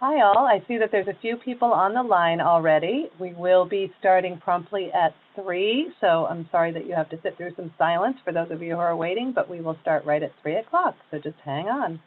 Hi all, I see that there's a few people on the line already. We will be starting promptly at 3, so I'm sorry that you have to sit through some silence for those of you who are waiting, but we will start right at 3 o'clock, so just hang on.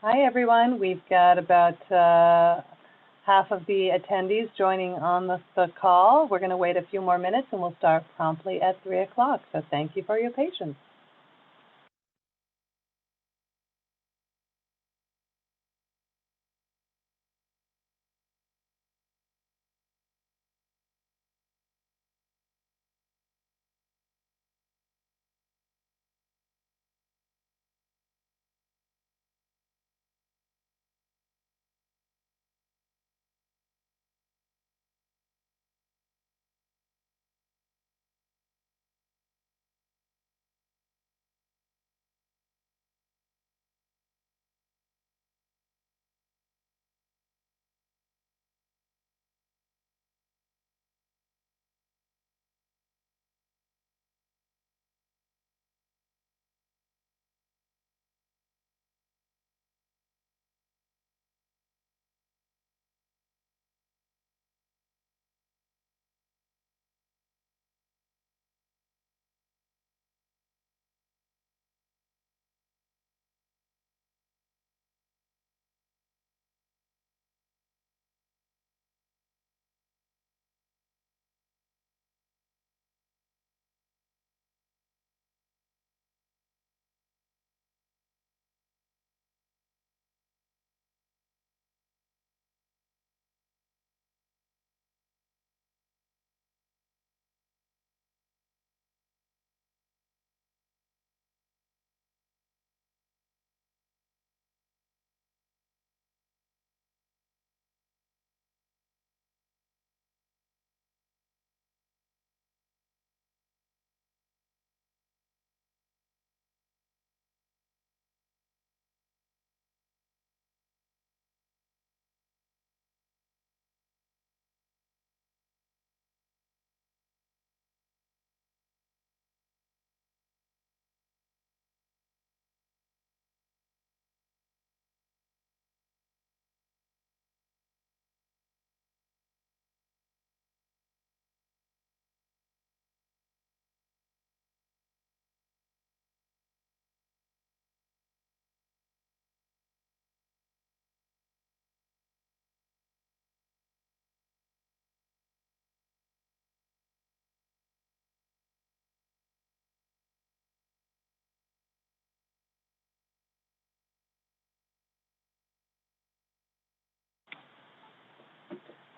Hi everyone, we've got about half of the attendees joining on the call. We're going to wait a few more minutes and we'll start promptly at 3 o'clock, so thank you for your patience.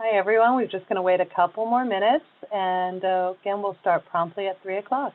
Hi, everyone. We're just going to wait a couple more minutes, and again, we'll start promptly at 3 o'clock.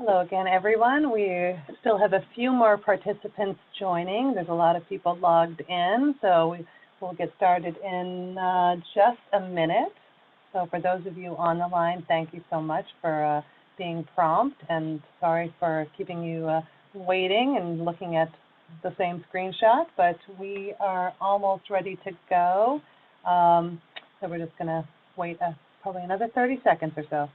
Hello again, everyone. We still have a few more participants joining. There's a lot of people logged in, so we'll get started in just a minute. So for those of you on the line, thank you so much for being prompt, and sorry for keeping you waiting and looking at the same screenshot, but we are almost ready to go. So we're just going to wait probably another 30 seconds or so.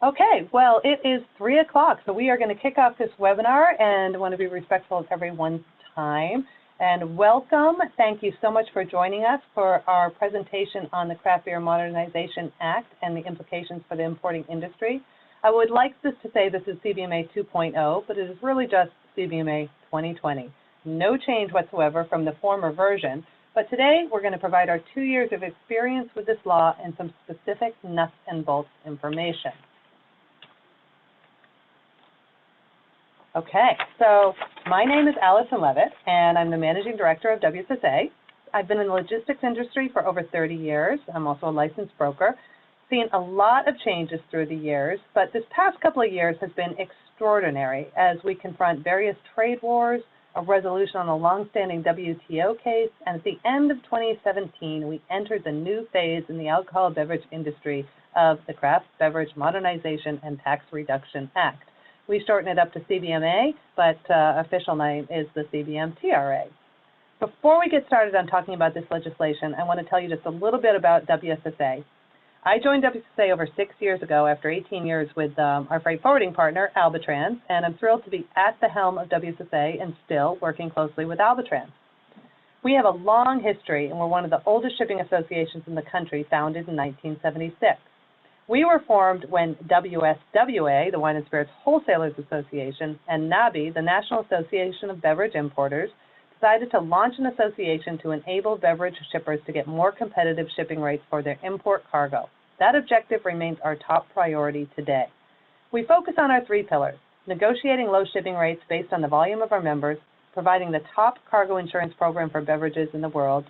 Okay, well, it is 3 o'clock, so we are going to kick off this webinar and want to be respectful of everyone's time. And welcome. Thank you so much for joining us for our presentation on the Craft Beer Modernization Act and the implications for the importing industry. I would like this to say this is CBMA 2.0, but it is really just CBMA 2020. No change whatsoever from the former version. But today, we're going to provide our 2 years of experience with this law and some specific nuts and bolts information. Okay, so my name is Allison Levitt, and I'm the Managing Director of WSSA. I've been in the logistics industry for over 30 years. I'm also a licensed broker. Seen a lot of changes through the years, but this past couple of years has been extraordinary as we confront various trade wars, a resolution on a longstanding WTO case, and at the end of 2017, we entered the new phase in the alcohol beverage industry of the Craft Beverage Modernization and Tax Reduction Act. We shorten it up to CBMA, but official name is the CBMTRA. Before we get started on talking about this legislation, I want to tell you just a little bit about WSSA. I joined WSSA over 6 years ago after 18 years with our freight forwarding partner, Albatrans, and I'm thrilled to be at the helm of WSSA and still working closely with Albatrans. We have a long history, and we're one of the oldest shipping associations in the country, founded in 1976. We were formed when WSWA, the Wine and Spirits Wholesalers Association, and NABI, the National Association of Beverage Importers, decided to launch an association to enable beverage shippers to get more competitive shipping rates for their import cargo. That objective remains our top priority today. We focus on our 3 pillars: negotiating low shipping rates based on the volume of our members, providing the top cargo insurance program for beverages in the world,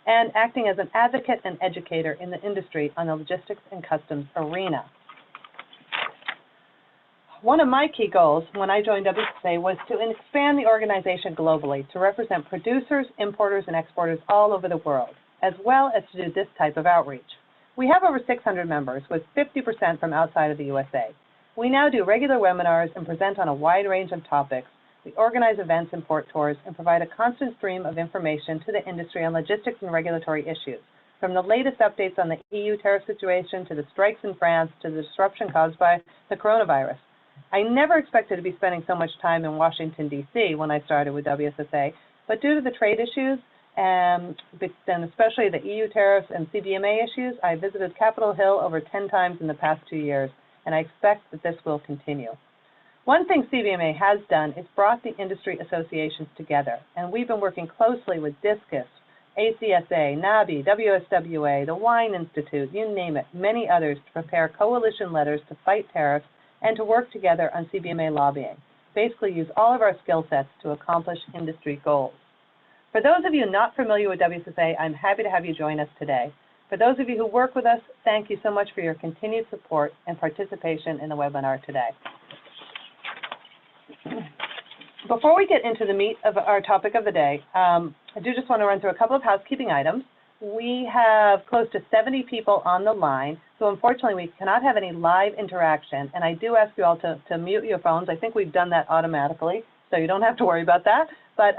and acting as an advocate and educator in the industry on the logistics and customs arena. One of my key goals when I joined WSSA was to expand the organization globally to represent producers, importers, and exporters all over the world, as well as to do this type of outreach. We have over 600 members, with 50% from outside of the USA. We now do regular webinars and present on a wide range of topics. We organize events and port tours and provide a constant stream of information to the industry on logistics and regulatory issues, from the latest updates on the EU tariff situation to the strikes in France to the disruption caused by the coronavirus. I never expected to be spending so much time in Washington, D.C. when I started with WSSA, but due to the trade issues, and especially the EU tariffs and CBMA issues, I visited Capitol Hill over 10 times in the past 2 years, and I expect that this will continue. One thing CBMA has done is brought the industry associations together, and we've been working closely with DISCUS, ACSA, NABI, WSWA, the Wine Institute, you name it, many others, to prepare coalition letters to fight tariffs and to work together on CBMA lobbying. Basically use all of our skill sets to accomplish industry goals. For those of you not familiar with WSSA, I'm happy to have you join us today. For those of you who work with us, thank you so much for your continued support and participation in the webinar today. Before we get into the meat of our topic of the day, I do just want to run through a couple of housekeeping items. We have close to 70 people on the line, so unfortunately we cannot have any live interaction, and I do ask you all to mute your phones. I think we've done that automatically, so you don't have to worry about that, but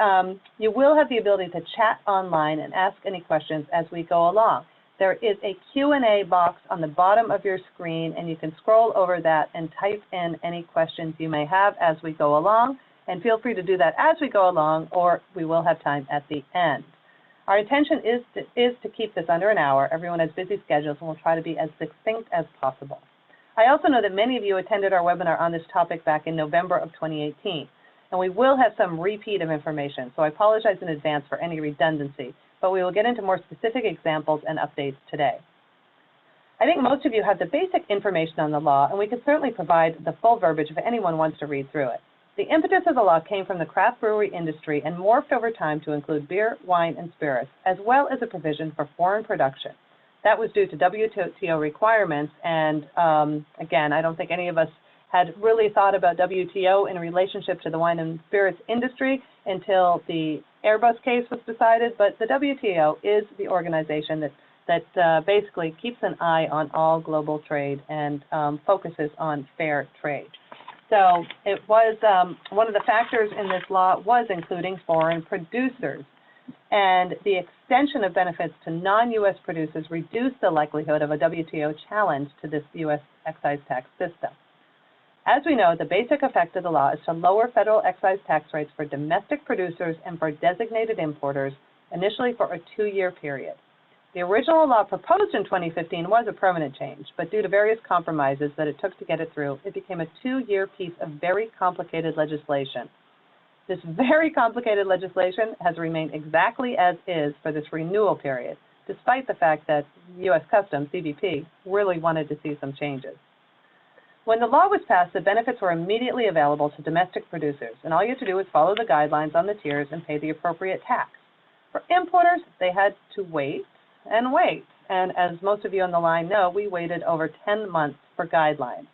you will have the ability to chat online and ask any questions as we go along. There is a Q&A box on the bottom of your screen, and you can scroll over that and type in any questions you may have as we go along, and feel free to do that as we go along, or we will have time at the end. Our intention is to keep this under an hour. Everyone has busy schedules, and we'll try to be as succinct as possible. I also know that many of you attended our webinar on this topic back in November of 2018, and we will have some repeat of information, so I apologize in advance for any redundancy, but we will get into more specific examples and updates today. I think most of you have the basic information on the law, and we can certainly provide the full verbiage if anyone wants to read through it. The impetus of the law came from the craft brewery industry and morphed over time to include beer, wine, and spirits, as well as a provision for foreign production. That was due to WTO requirements, and again, I don't think any of us had really thought about WTO in relationship to the wine and spirits industry until the Airbus case was decided, but the WTO is the organization that basically keeps an eye on all global trade and focuses on fair trade. So it was one of the factors in this law was including foreign producers, and the extension of benefits to non-U.S. producers reduced the likelihood of a WTO challenge to this U.S. excise tax system. As we know, the basic effect of the law is to lower federal excise tax rates for domestic producers and for designated importers, initially for a 2-year period. The original law proposed in 2015 was a permanent change, but due to various compromises that it took to get it through, it became a 2-year piece of very complicated legislation. This very complicated legislation has remained exactly as is for this renewal period, despite the fact that U.S. Customs, CBP, really wanted to see some changes. When the law was passed, the benefits were immediately available to domestic producers, and all you had to do was follow the guidelines on the tiers and pay the appropriate tax. For importers, they had to wait and wait, and as most of you on the line know, we waited over 10 months for guidelines.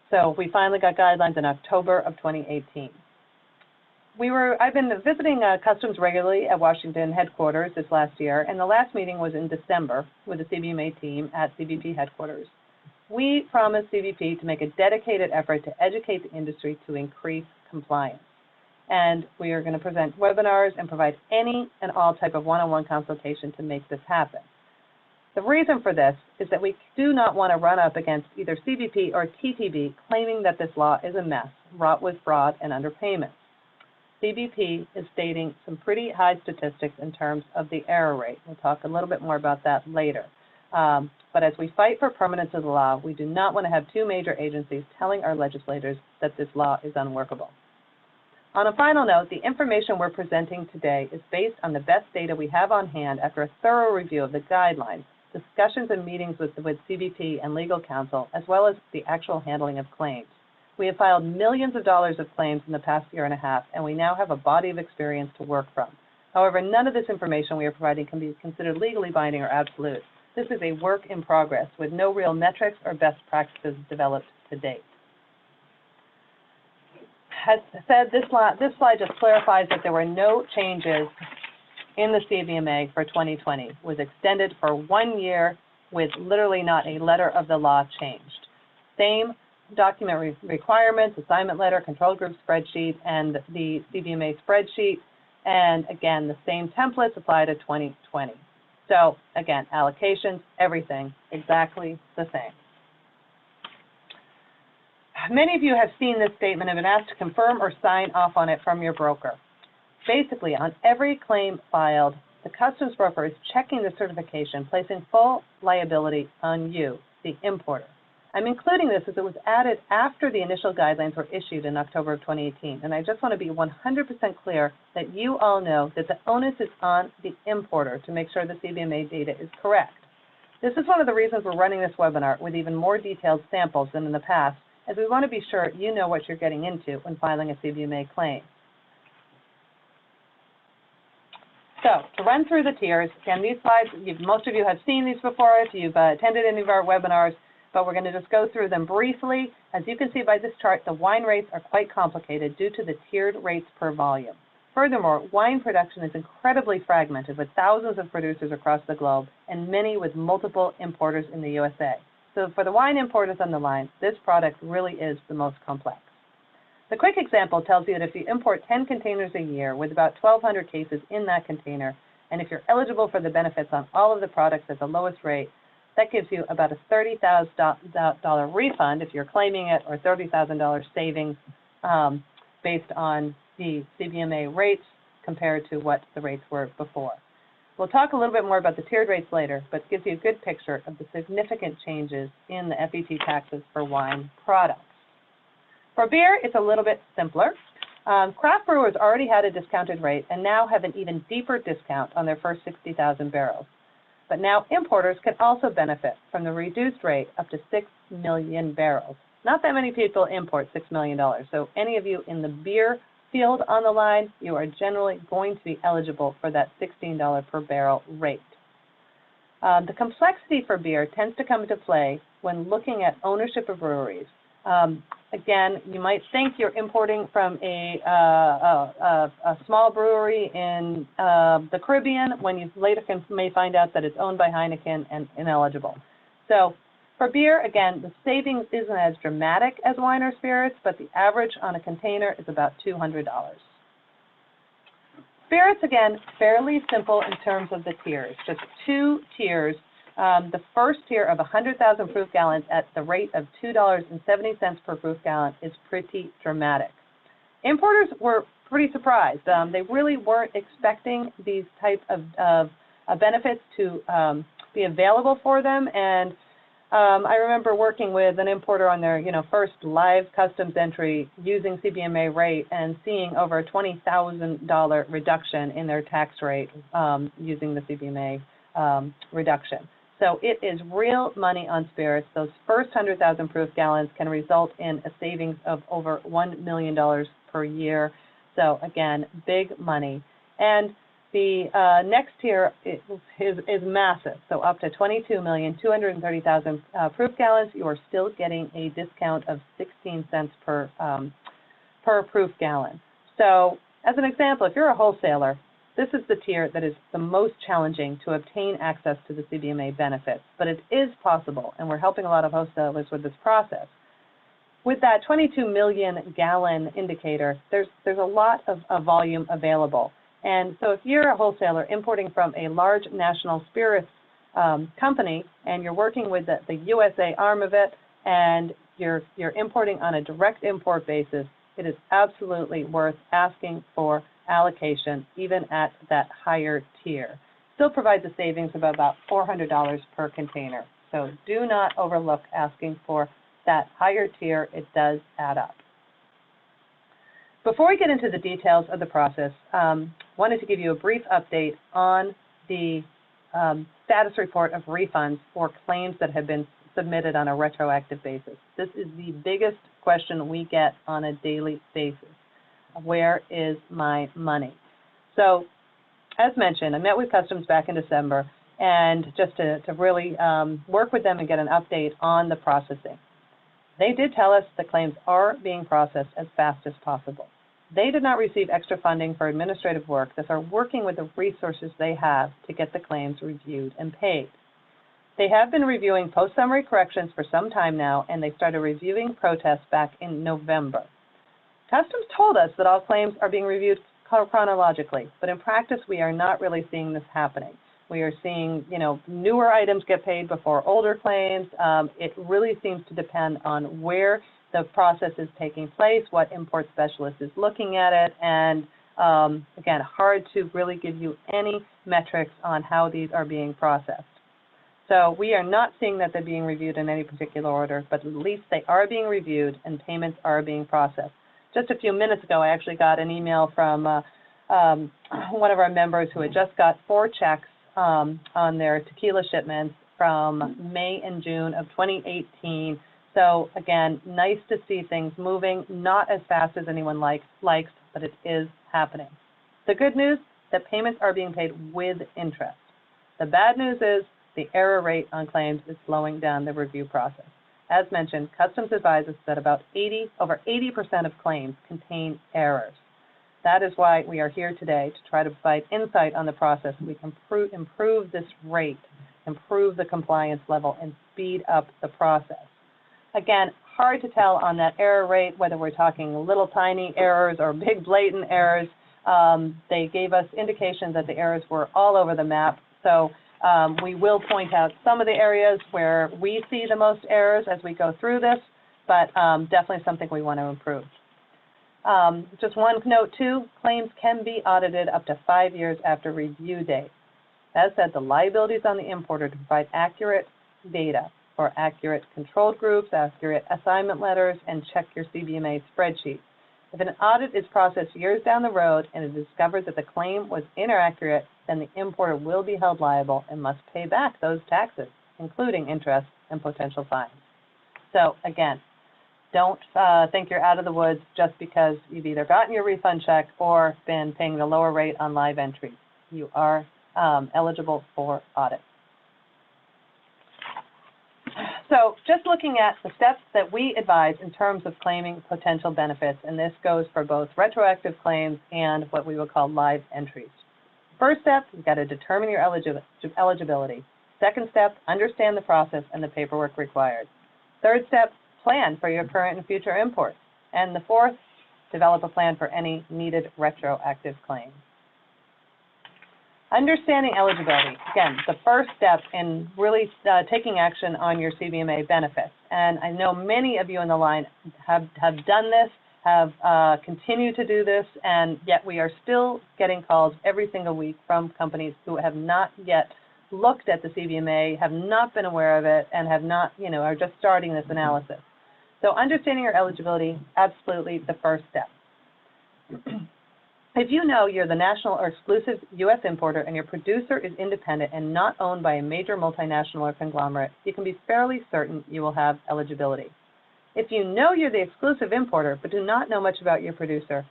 So we finally got guidelines in October of 2018. I've been visiting Customs regularly at Washington headquarters this last year, and the last meeting was in December with the CBMA team at CBP headquarters. We promised CBP to make a dedicated effort to educate the industry to increase compliance. and we are going to present webinars and provide any and all type of one-on-one consultation to make this happen. The reason for this is that we do not want to run up against either CBP or TTB claiming that this law is a mess, wrought with fraud and underpayment. CBP is stating some pretty high statistics in terms of the error rate. We'll talk a little bit more about that later. But as we fight for permanence of the law, we do not want to have two major agencies telling our legislators that this law is unworkable. On a final note, the information we're presenting today is based on the best data we have on hand after a thorough review of the guidelines, discussions and meetings with CBP and legal counsel, as well as the actual handling of claims. We have filed millions of dollars of claims in the past year and a half, and we now have a body of experience to work from. However, none of this information we are providing can be considered legally binding or absolute. This is a work in progress with no real metrics or best practices developed to date. As said, this slide just clarifies that there were no changes in the CBMA for 2020. It was extended for 1 year with literally not a letter of the law changed. Same document requirements, assignment letter, control group spreadsheet, and the CBMA spreadsheet, and again, the same templates apply to 2020. So again, allocations, everything exactly the same. Many of you have seen this statement and been asked to confirm or sign off on it from your broker. Basically, on every claim filed, the customs broker is checking the certification, placing full liability on you, the importer. I'm including this as it was added after the initial guidelines were issued in October of 2018, and I just want to be 100% clear that you all know that the onus is on the importer to make sure the CBMA data is correct. This is one of the reasons we're running this webinar with even more detailed samples than in the past, as we want to be sure you know what you're getting into when filing a CBMA claim. So, to run through the tiers, again, these slides, most of you have seen these before if you've attended any of our webinars, but we're going to just go through them briefly. As you can see by this chart, the wine rates are quite complicated due to the tiered rates per volume. Furthermore, wine production is incredibly fragmented with thousands of producers across the globe and many with multiple importers in the USA. So for the wine importers on the line, this product really is the most complex. The quick example tells you that if you import 10 containers a year with about 1,200 cases in that container, and if you're eligible for the benefits on all of the products at the lowest rate, that gives you about a $30,000 refund if you're claiming it, or $30,000 savings based on the CBMA rates compared to what the rates were before. We'll talk a little bit more about the tiered rates later, but it gives you a good picture of the significant changes in the FET taxes for wine products. For beer, it's a little bit simpler. Craft brewers already had a discounted rate and now have an even deeper discount on their first 60,000 barrels. But now importers can also benefit from the reduced rate up to 6 million barrels. Not that many people import $6 million, so any of you in the beer field on the line, you are generally going to be eligible for that $16 per barrel rate. The complexity for beer tends to come into play when looking at ownership of breweries. Again, you might think you're importing from a small brewery in the Caribbean when you later may find out that it's owned by Heineken and ineligible. So for beer, again, the savings isn't as dramatic as wine or spirits, but the average on a container is about $200. Spirits, again, fairly simple in terms of the tiers, just 2 tiers. The first tier of 100,000 proof gallons at the rate of $2.70 per proof gallon is pretty dramatic. Importers were pretty surprised. They really weren't expecting these type of benefits to be available for them, and I remember working with an importer on their first live customs entry using CBMA rate and seeing over a $20,000 reduction in their tax rate using the CBMA reduction. So it is real money on spirits. Those first 100,000 proof gallons can result in a savings of over $1 million per year. So again, big money. And the next tier is massive. So up to 22,230,000 proof gallons, you are still getting a discount of 16 cents per proof gallon. So as an example, if you're a wholesaler, this is the tier that is the most challenging to obtain access to the CBMA benefits, but it is possible, and we're helping a lot of wholesalers with this process. With that 22 million gallon indicator, there's a lot of volume available. And so if you're a wholesaler importing from a large national spirits company and you're working with the USA arm of it and you're importing on a direct import basis, it is absolutely worth asking for allocation even at that higher tier. Still provides a savings of about $400 per container. So do not overlook asking for that higher tier. It does add up. Before we get into the details of the process, wanted to give you a brief update on the status report of refunds for claims that have been submitted on a retroactive basis. This is the biggest question we get on a daily basis. Where is my money? So, as mentioned, I met with Customs back in December, and just to really work with them and get an update on the processing. They did tell us the claims are being processed as fast as possible. They did not receive extra funding for administrative work. They are working with the resources they have to get the claims reviewed and paid. They have been reviewing post-summary corrections for some time now, and they started reviewing protests back in November. Customs told us that all claims are being reviewed chronologically, but in practice, we are not really seeing this happening. We are seeing, newer items get paid before older claims. It really seems to depend on where the process is taking place, what import specialist is looking at it, and again, hard to really give you any metrics on how these are being processed. So we are not seeing that they're being reviewed in any particular order, but at least they are being reviewed and payments are being processed. Just a few minutes ago, I actually got an email from one of our members who had just got 4 checks on their tequila shipments from May and June of 2018. So again, nice to see things moving, not as fast as anyone likes, but it is happening. The good news, that payments are being paid with interest. The bad news is the error rate on claims is slowing down the review process. As mentioned, Customs advises that over 80% of claims contain errors. That is why we are here today, to try to provide insight on the process so we can improve this rate, improve the compliance level, and speed up the process. Again, hard to tell on that error rate, whether we're talking little tiny errors or big blatant errors. They gave us indications that the errors were all over the map. So we will point out some of the areas where we see the most errors as we go through this, but definitely something we want to improve. Just one note too, claims can be audited up to 5 years after review date. As said, the liability is on the importer to provide accurate data for accurate controlled groups, accurate assignment letters, and check your CBMA spreadsheet. If an audit is processed years down the road and it is discovered that the claim was inaccurate, then the importer will be held liable and must pay back those taxes, including interest and potential fines. So again, don't think you're out of the woods just because you've either gotten your refund check or been paying the lower rate on live entries. You are eligible for audit. So just looking at the steps that we advise in terms of claiming potential benefits, and this goes for both retroactive claims and what we would call live entries. First step, you've got to determine your eligibility. Second step, understand the process and the paperwork required. Third step, plan for your current and future imports. And the fourth, develop a plan for any needed retroactive claims. Understanding eligibility, again, the first step in really taking action on your CBMA benefits. And I know many of you on the line have done this, have continued to do this, and yet we are still getting calls every single week from companies who have not yet looked at the CBMA, have not been aware of it, and have not, are just starting this analysis. So understanding your eligibility, absolutely the first step. If you know you're the national or exclusive U.S. importer and your producer is independent and not owned by a major multinational or conglomerate, you can be fairly certain you will have eligibility. If you know you're the exclusive importer but do not know much about your producer,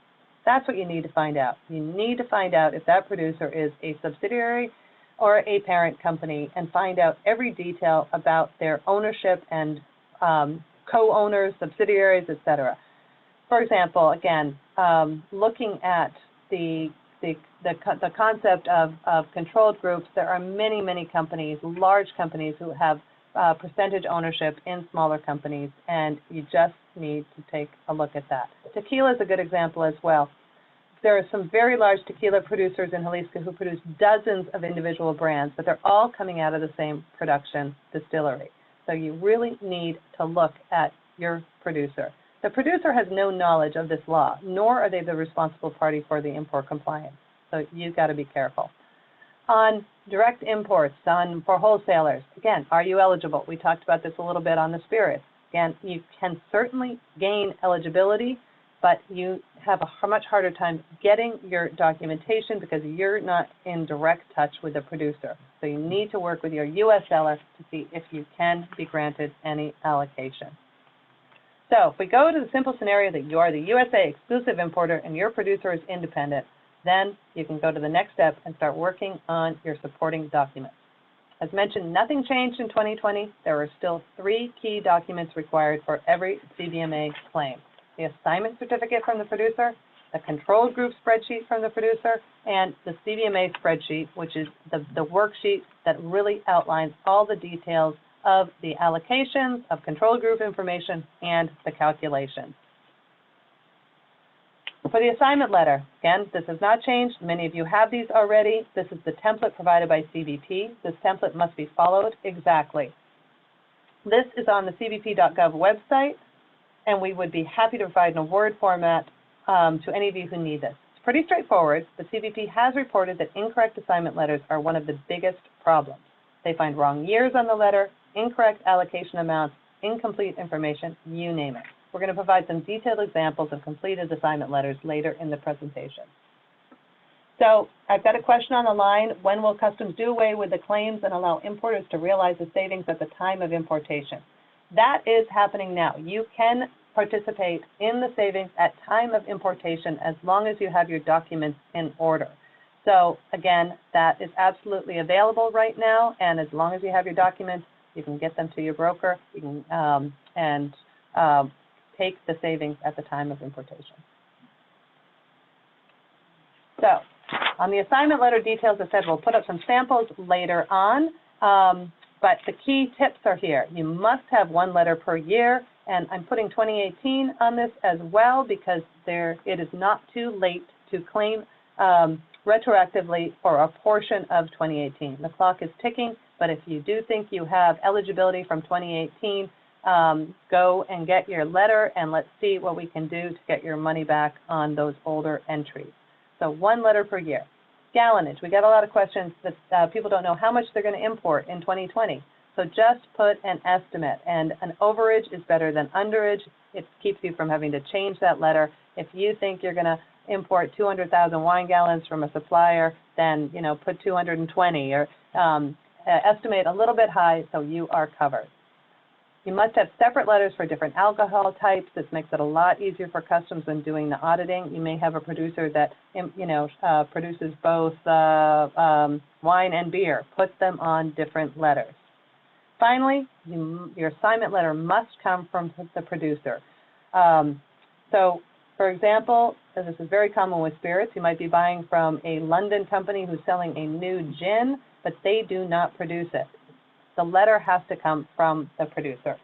that's what you need to find out. You need to find out if that producer is a subsidiary or a parent company and find out every detail about their ownership and co-owners, subsidiaries, etc. For example, again, looking at the concept of controlled groups, there are many companies, large companies who have percentage ownership in smaller companies, and you just need to take a look at that. Tequila is a good example as well. There are some very large tequila producers in Jalisco who produce dozens of individual brands, but they're all coming out of the same production distillery. So you really need to look at your producer. The producer has no knowledge of this law, nor are they the responsible party for the import compliance. So you've got to be careful. On direct imports, for wholesalers, again, are you eligible? We talked about this a little bit on the spirits. Again, you can certainly gain eligibility, but you have a much harder time getting your documentation because you're not in direct touch with the producer. So you need to work with your U.S. seller to see if you can be granted any allocation. So if we go to the simple scenario that you are the USA exclusive importer and your producer is independent, then you can go to the next step and start working on your supporting documents. As mentioned, nothing changed in 2020. There are still 3 key documents required for every CBMA claim: the assignment certificate from the producer, the control group spreadsheet from the producer, and the CBMA spreadsheet, which is the worksheet that really outlines all the details of the allocations, of control group information, and the calculations. For the assignment letter, again, this has not changed. Many of you have these already. This is the template provided by CBP. This template must be followed exactly. This is on the cbp.gov website, and we would be happy to provide a Word format to any of you who need this. It's pretty straightforward, but CBP has reported that incorrect assignment letters are one of the biggest problems. They find wrong years on the letter, incorrect allocation amounts, incomplete information, you name it. We're going to provide some detailed examples of completed assignment letters later in the presentation. So I've got a question on the line. When will Customs do away with the claims and allow importers to realize the savings at the time of importation? That is happening now. You can participate in the savings at time of importation as long as you have your documents in order. So again, that is absolutely available right now, and as long as you have your documents, you can get them to your broker. You can take the savings at the time of importation. So on the assignment letter details, I said we'll put up some samples later on, but the key tips are here. You must have 1 letter per year, and I'm putting 2018 on this as well because it is not too late to claim retroactively for a portion of 2018. The clock is ticking, but if you do think you have eligibility from 2018, go and get your letter, and let's see what we can do to get your money back on those older entries. So 1 letter per year. Gallonage. We get a lot of questions that people don't know how much they're going to import in 2020. So just put an estimate, and an overage is better than underage. It keeps you from having to change that letter. If you think you're going to import 200,000 wine gallons from a supplier, then put 220, or estimate a little bit high so you are covered. You must have separate letters for different alcohol types. This makes it a lot easier for Customs when doing the auditing. You may have a producer that produces both wine and beer. Put them on different letters. Finally, your assignment letter must come from the producer. So, for example, this is very common with spirits. You might be buying from a London company who's selling a new gin, but they do not produce it. The letter has to come from the producer.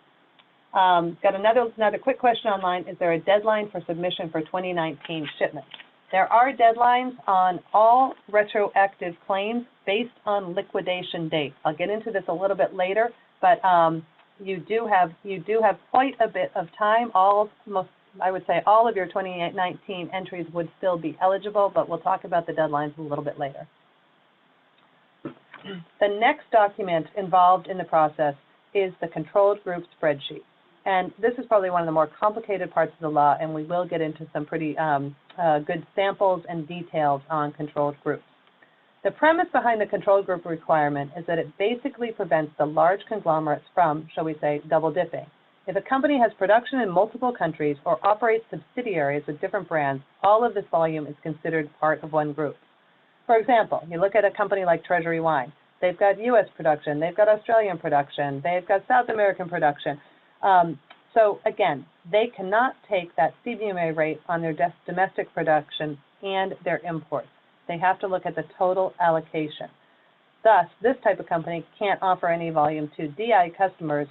Got another quick question online. Is there a deadline for submission for 2019 shipments? There are deadlines on all retroactive claims based on liquidation date. I'll get into this a little bit later, but you do have quite a bit of time. I would say all of your 2019 entries would still be eligible, but we'll talk about the deadlines a little bit later. The next document involved in the process is the controlled group spreadsheet. And this is probably one of the more complicated parts of the law, and we will get into some pretty good samples and details on controlled groups. The premise behind the controlled group requirement is that it basically prevents the large conglomerates from, shall we say, double dipping. If a company has production in multiple countries or operates subsidiaries with different brands, all of this volume is considered part of one group. For example, you look at a company like Treasury Wine. They've got U.S. production, they've got Australian production, they've got South American production. So again, they cannot take that CBMA rate on their domestic production and their imports. They have to look at the total allocation. Thus, this type of company can't offer any volume to DI customers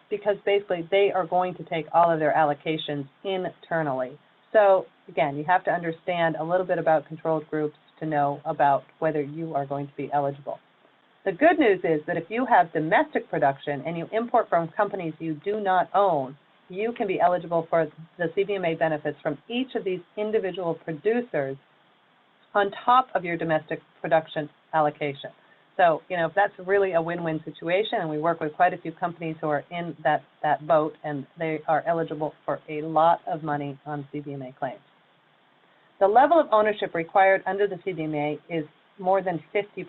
because basically they are going to take all of their allocations internally. So again, you have to understand a little bit about controlled groups to know about whether you are going to be eligible. The good news is that if you have domestic production and you import from companies you do not own, you can be eligible for the CBMA benefits from each of these individual producers on top of your domestic production allocation. So, you know, that's really a win-win situation, and we work with quite a few companies who are in that boat, and they are eligible for a lot of money on CBMA claims. The level of ownership required under the CBMA is more than 50%.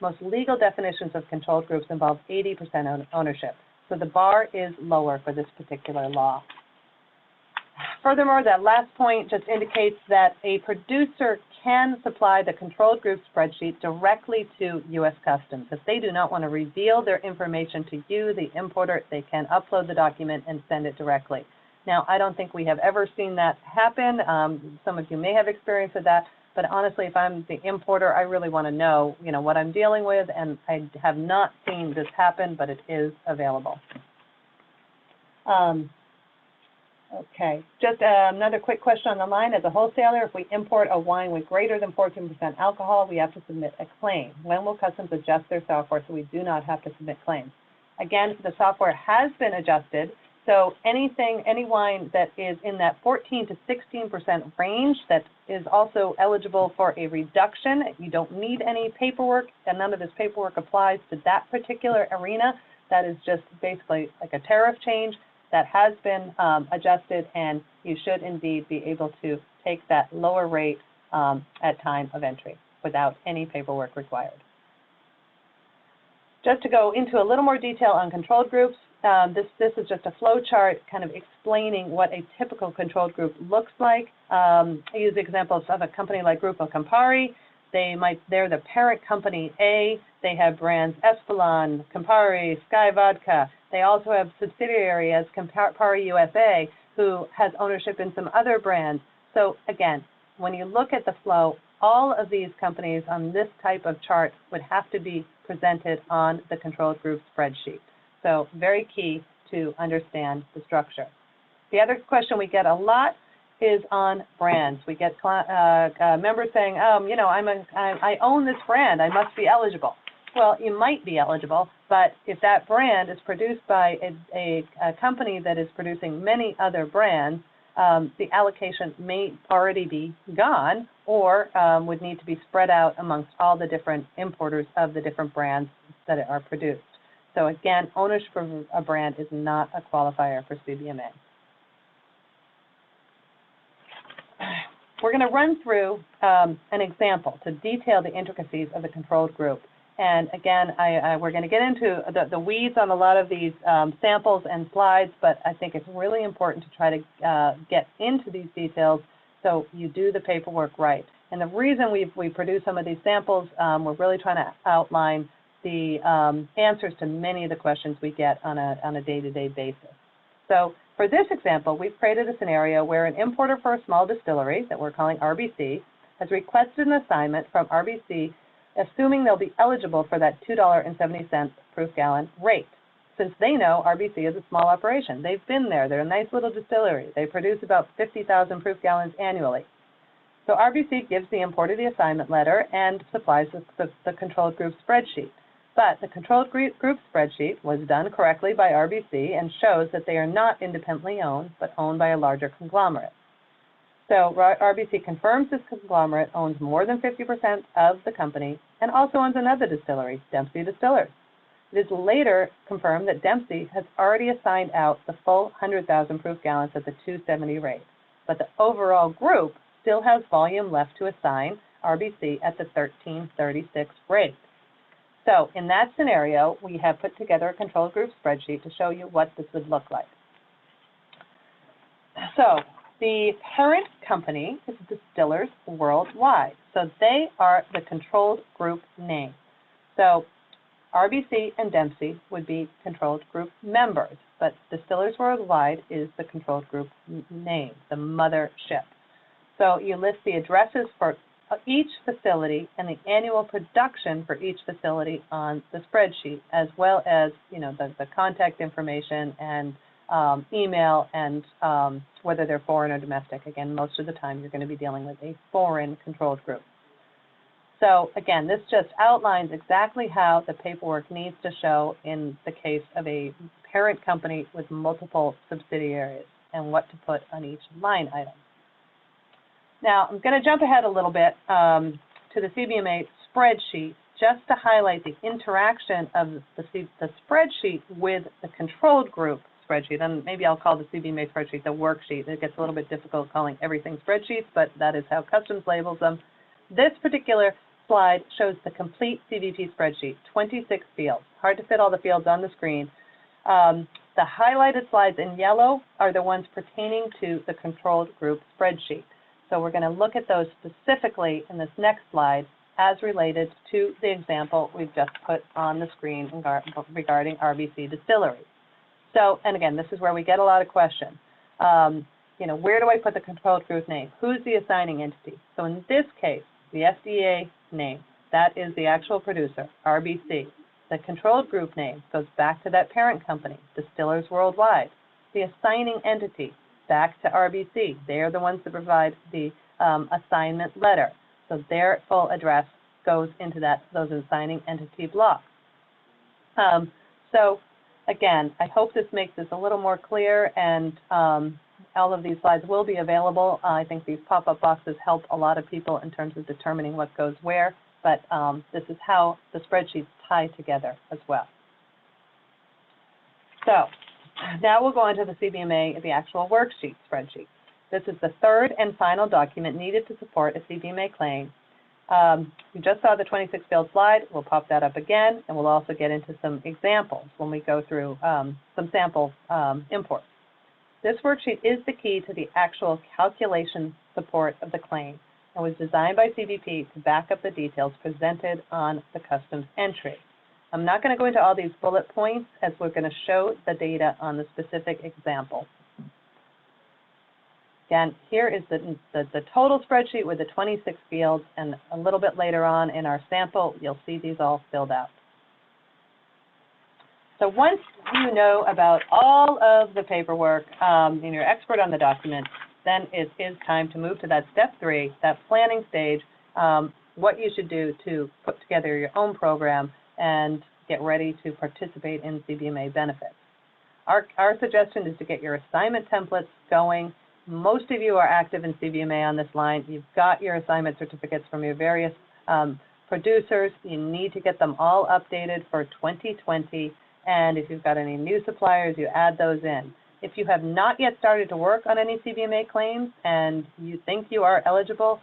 Most legal definitions of controlled groups involve 80% ownership, so the bar is lower for this particular law. Furthermore, that last point just indicates that a producer can supply the controlled group spreadsheet directly to U.S. Customs. If they do not want to reveal their information to you, the importer, they can upload the document and send it directly. Now, I don't think we have ever seen that happen. Some of you may have experience with that, but honestly, if I'm the importer, I really want to know, you know, what I'm dealing with, and I have not seen this happen, but it is available. Okay, just another quick question on the line. As a wholesaler, if we import a wine with greater than 14% alcohol, we have to submit a claim. When will Customs adjust their software so we do not have to submit claims? Again, the software has been adjusted, so any wine that is in that 14 to 16% range that is also eligible for a reduction, you don't need any paperwork, and none of this paperwork applies to that particular arena. That is just basically like a tariff change. That has been adjusted, and you should indeed be able to take that lower rate at time of entry without any paperwork required. Just to go into a little more detail on controlled groups, this is just a flow chart kind of explaining what a typical controlled group looks like. I use examples of a company like Grupo Campari. They're the parent company A. They have brands Espolòn, Campari, Sky Vodka. They also have subsidiary as Campari USA, who has ownership in some other brands. So again, when you look at the flow, all of these companies on this type of chart would have to be presented on the controlled group spreadsheet. So very key to understand the structure. The other question we get a lot is on brands. We get members saying, you know, I own this brand, I must be eligible. Well, you might be eligible, but if that brand is produced by a company that is producing many other brands, the allocation may already be gone or would need to be spread out amongst all the different importers of the different brands that are produced. So again, ownership of a brand is not a qualifier for CBMA. We're going to run through an example to detail the intricacies of the controlled group. And again, we're going to get into the weeds on a lot of these samples and slides, but I think it's really important to try to get into these details so you do the paperwork right. And the reason we produce some of these samples, we're really trying to outline the answers to many of the questions we get on a day-to-day basis. So for this example, we've created a scenario where an importer for a small distillery that we're calling RBC has requested an assignment from RBC, assuming they'll be eligible for that $2.70 proof gallon rate. Since they know RBC is a small operation, they've been there, they're a nice little distillery. They produce about 50,000 proof gallons annually. So RBC gives the importer the assignment letter and supplies the controlled group spreadsheet. But the controlled group spreadsheet was done correctly by RBC and shows that they are not independently owned, but owned by a larger conglomerate. So RBC confirms this conglomerate owns more than 50% of the company and also owns another distillery, Dempsey Distillers. It is later confirmed that Dempsey has already assigned out the full 100,000 proof gallons at the 270 rate, but the overall group still has volume left to assign RBC at the 1336 rate. So in that scenario, we have put together a control group spreadsheet to show you what this would look like. So the parent company is Distillers Worldwide. So they are the controlled group name. So RBC and Dempsey would be controlled group members, but Distillers Worldwide is the controlled group name, the mothership. So you list the addresses for each facility and the annual production for each facility on the spreadsheet, as well as, the contact information and email and whether they're foreign or domestic. Again, most of the time you're going to be dealing with a foreign controlled group. So again, this just outlines exactly how the paperwork needs to show in the case of a parent company with multiple subsidiaries and what to put on each line item. Now, I'm going to jump ahead a little bit to the CBMA spreadsheet just to highlight the interaction of the spreadsheet with the controlled group spreadsheet. And maybe I'll call the CBMA spreadsheet the worksheet. It gets a little bit difficult calling everything spreadsheets, but that is how Customs labels them. This particular slide shows the complete CBP spreadsheet, 26 fields. Hard to fit all the fields on the screen. The highlighted slides in yellow are the ones pertaining to the controlled group spreadsheet. So we're going to look at those specifically in this next slide as related to the example we've just put on the screen regarding RBC Distillery. So, and again, this is where we get a lot of questions. Where do I put the controlled group name? Who's the assigning entity? So in this case, the FDA name, that is the actual producer, RBC. The controlled group name goes back to that parent company, Distillers Worldwide. The assigning entity, back to RBC. They are the ones that provide the assignment letter. So their full address goes into those assigning entity blocks. So again, I hope this makes this a little more clear, and all of these slides will be available. I think these pop-up boxes help a lot of people in terms of determining what goes where, but this is how the spreadsheets tie together as well. So now we'll go into the CBMA, the actual worksheet spreadsheet. This is the third and final document needed to support a CBMA claim. You just saw the 26-field slide. We'll pop that up again, and we'll also get into some examples when we go through some sample imports. This worksheet is the key to the actual calculation support of the claim and was designed by CBP to back up the details presented on the customs entry. I'm not going to go into all these bullet points as we're going to show the data on the specific example. Again, here is the total spreadsheet with the 26 fields, and a little bit later on in our sample, you'll see these all filled out. So once you know about all of the paperwork and you're expert on the document, then it is time to move to that step 3, that planning stage, what you should do to put together your own program and get ready to participate in CBMA benefits. Our suggestion is to get your assignment templates going. Most of you are active in CBMA on this line. You've got your assignment certificates from your various producers. You need to get them all updated for 2020. And if you've got any new suppliers, you add those in. If you have not yet started to work on any CBMA claims and you think you are eligible,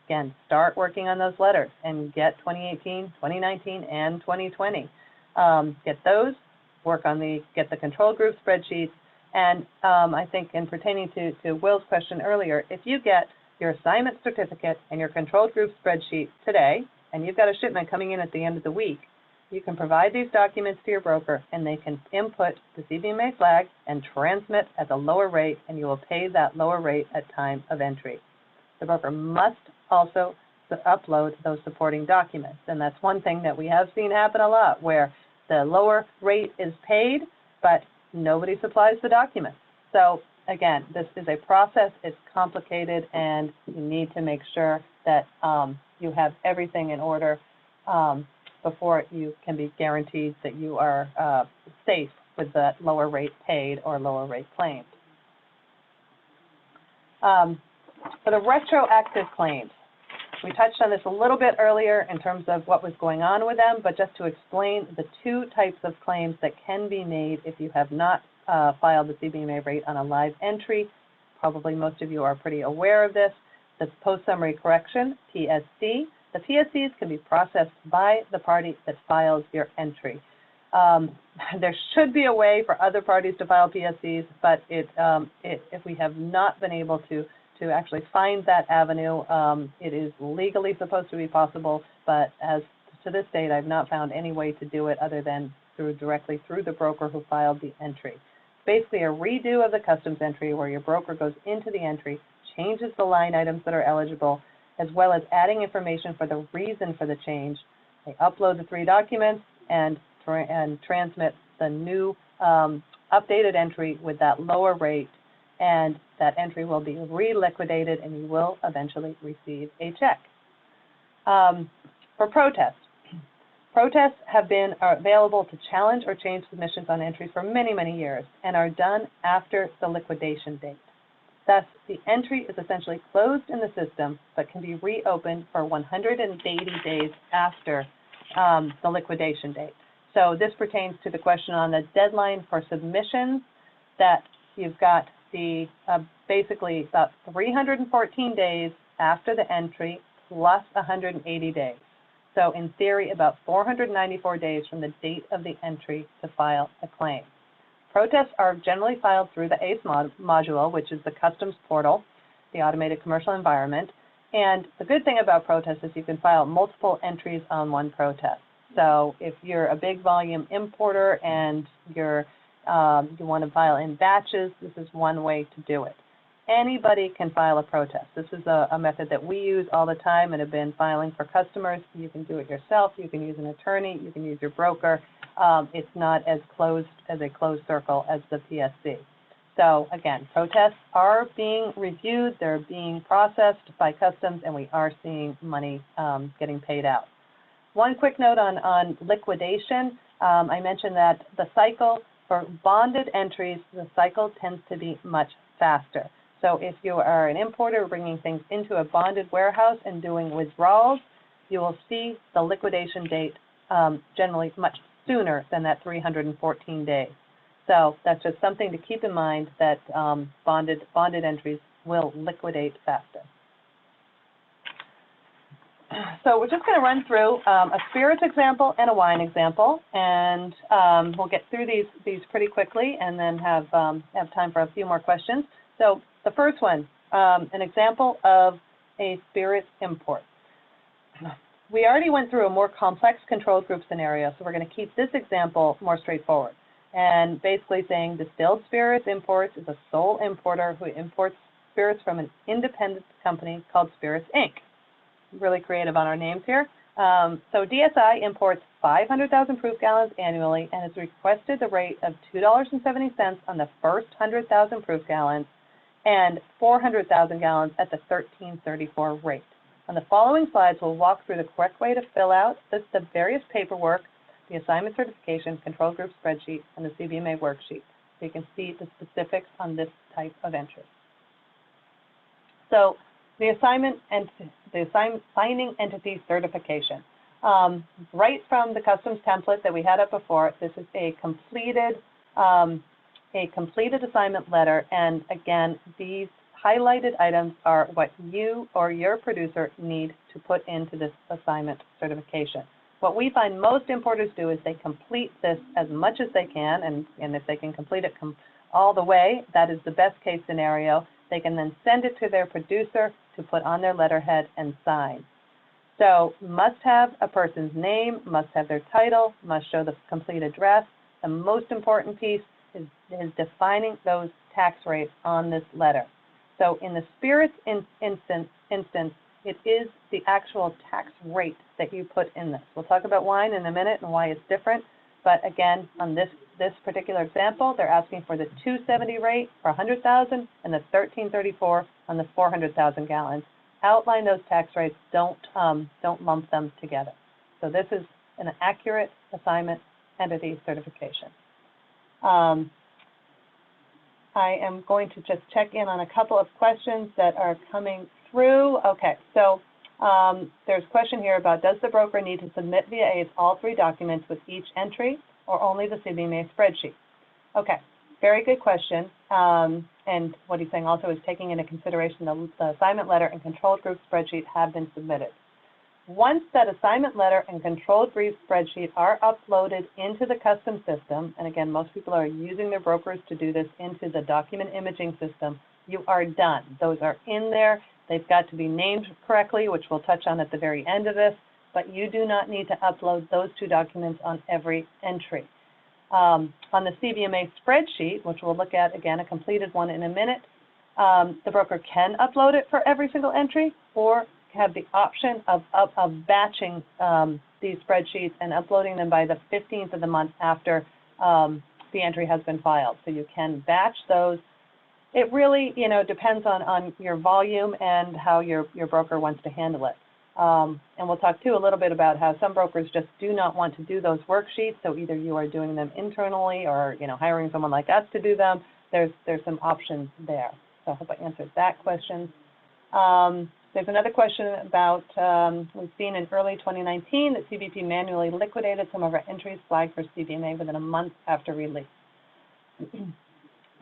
again, start working on those letters and get 2018, 2019, and 2020. Get those, get the control group spreadsheets, and I think in pertaining to Will's question earlier, if you get your assignment certificate and your controlled group spreadsheet today, and you've got a shipment coming in at the end of the week, you can provide these documents to your broker, and they can input the CBMA flag and transmit at the lower rate, and you will pay that lower rate at time of entry. The broker must also upload those supporting documents, and that's one thing that we have seen happen a lot, where the lower rate is paid, but nobody supplies the documents. So again, this is a process, it's complicated, and you need to make sure that you have everything in order before you can be guaranteed that you are safe with the lower rate paid or lower rate claimed. For the retroactive claims, we touched on this a little bit earlier in terms of what was going on with them, but just to explain the 2 types of claims that can be made if you have not filed the CBMA rate on a live entry. Probably most of you are pretty aware of this. The post-summary correction, PSC. The PSCs can be processed by the party that files your entry. There should be a way for other parties to file PSCs, but if we have not been able to actually find that avenue, it is legally supposed to be possible, but as to this date, I've not found any way to do it other than directly through the broker who filed the entry. Basically a redo of the customs entry where your broker goes into the entry, changes the line items that are eligible, as well as adding information for the reason for the change. They upload the 3 documents and transmit the new updated entry with that lower rate, and that entry will be re-liquidated and you will eventually receive a check. For protests. Protests have been available to challenge or change submissions on entries for many, many years and are done after the liquidation date. Thus, the entry is essentially closed in the system but can be reopened for 180 days after the liquidation date. So this pertains to the question on the deadline for submissions, that you've got the basically about 314 days after the entry plus 180 days. So in theory, about 494 days from the date of the entry to file a claim. Protests are generally filed through the ACE module, which is the customs portal, the automated commercial environment. And the good thing about protests is you can file multiple entries on one protest. So if you're a big volume importer and you want to file in batches, this is one way to do it. Anybody can file a protest. This is a method that we use all the time and have been filing for customers. You can do it yourself. You can use an attorney. You can use your broker. It's not as closed as a closed circle as the PSC. So again, protests are being reviewed. They're being processed by customs, and we are seeing money getting paid out. One quick note on liquidation. I mentioned that the cycle for bonded entries, the cycle tends to be much faster. So if you are an importer bringing things into a bonded warehouse and doing withdrawals, you will see the liquidation date generally much sooner than that 314 days. So that's just something to keep in mind, that bonded entries will liquidate faster. So we're just going to run through a spirits example and a wine example, and we'll get through these pretty quickly and then have time for a few more questions. So the first one, an example of a spirits import. We already went through a more complex control group scenario, so we're going to keep this example more straightforward. And basically saying distilled spirits imports is a sole importer who imports spirits from an independent company called Spirits Inc. Really creative on our names here. So DSI imports 500,000 proof gallons annually and has requested the rate of $2.70 on the first 100,000 proof gallons and 400,000 gallons at the $13.34 rate. On the following slides, we'll walk through the correct way to fill out the various paperwork, the assignment certification, control group spreadsheet, and the CBMA worksheet, so you can see the specifics on this type of entry. So the assigning entity certification. Right from the customs template that we had up before, this is a completed assignment letter, and again, these highlighted items are what you or your producer need to put into this assignment certification. What we find most importers do is they complete this as much as they can, and if they can complete it all the way, that is the best case scenario. They can then send it to their producer to put on their letterhead and sign. So must have a person's name, must have their title, must show the complete address. The most important piece is defining those tax rates on this letter. So in the spirits instance, it is the actual tax rate that you put in this. We'll talk about wine in a minute and why it's different. But again, on this particular example, they're asking for the $2.70 rate for 100,000 and the $13.34 on the 400,000 gallons. Outline those tax rates. Don't lump them together. So this is an accurate assignment entity certification. I am going to just check in on a couple of questions that are coming through. Okay, so there's a question here about, does the broker need to submit via ACE all 3 documents with each entry or only the CBMA spreadsheet? Okay, very good question. And what he's saying also is taking into consideration the assignment letter and control group spreadsheet have been submitted. Once that assignment letter and control group spreadsheet are uploaded into the custom system, and again, most people are using their brokers to do this into the document imaging system, you are done. Those are in there. They've got to be named correctly, which we'll touch on at the very end of this, but you do not need to upload those 2 documents on every entry. On the CBMA spreadsheet, which we'll look at, again, a completed one in a minute, the broker can upload it for every single entry or have the option of batching these spreadsheets and uploading them by the 15th of the month after the entry has been filed. So you can batch those. It really, depends on your volume and how your broker wants to handle it. And we'll talk too a little bit about how some brokers just do not want to do those worksheets. So either you are doing them internally or, hiring someone like us to do them. There's some options there. So I hope I answered that question. There's another question about, we've seen in early 2019 that CBP manually liquidated some of our entries flagged for CBMA within a month after release.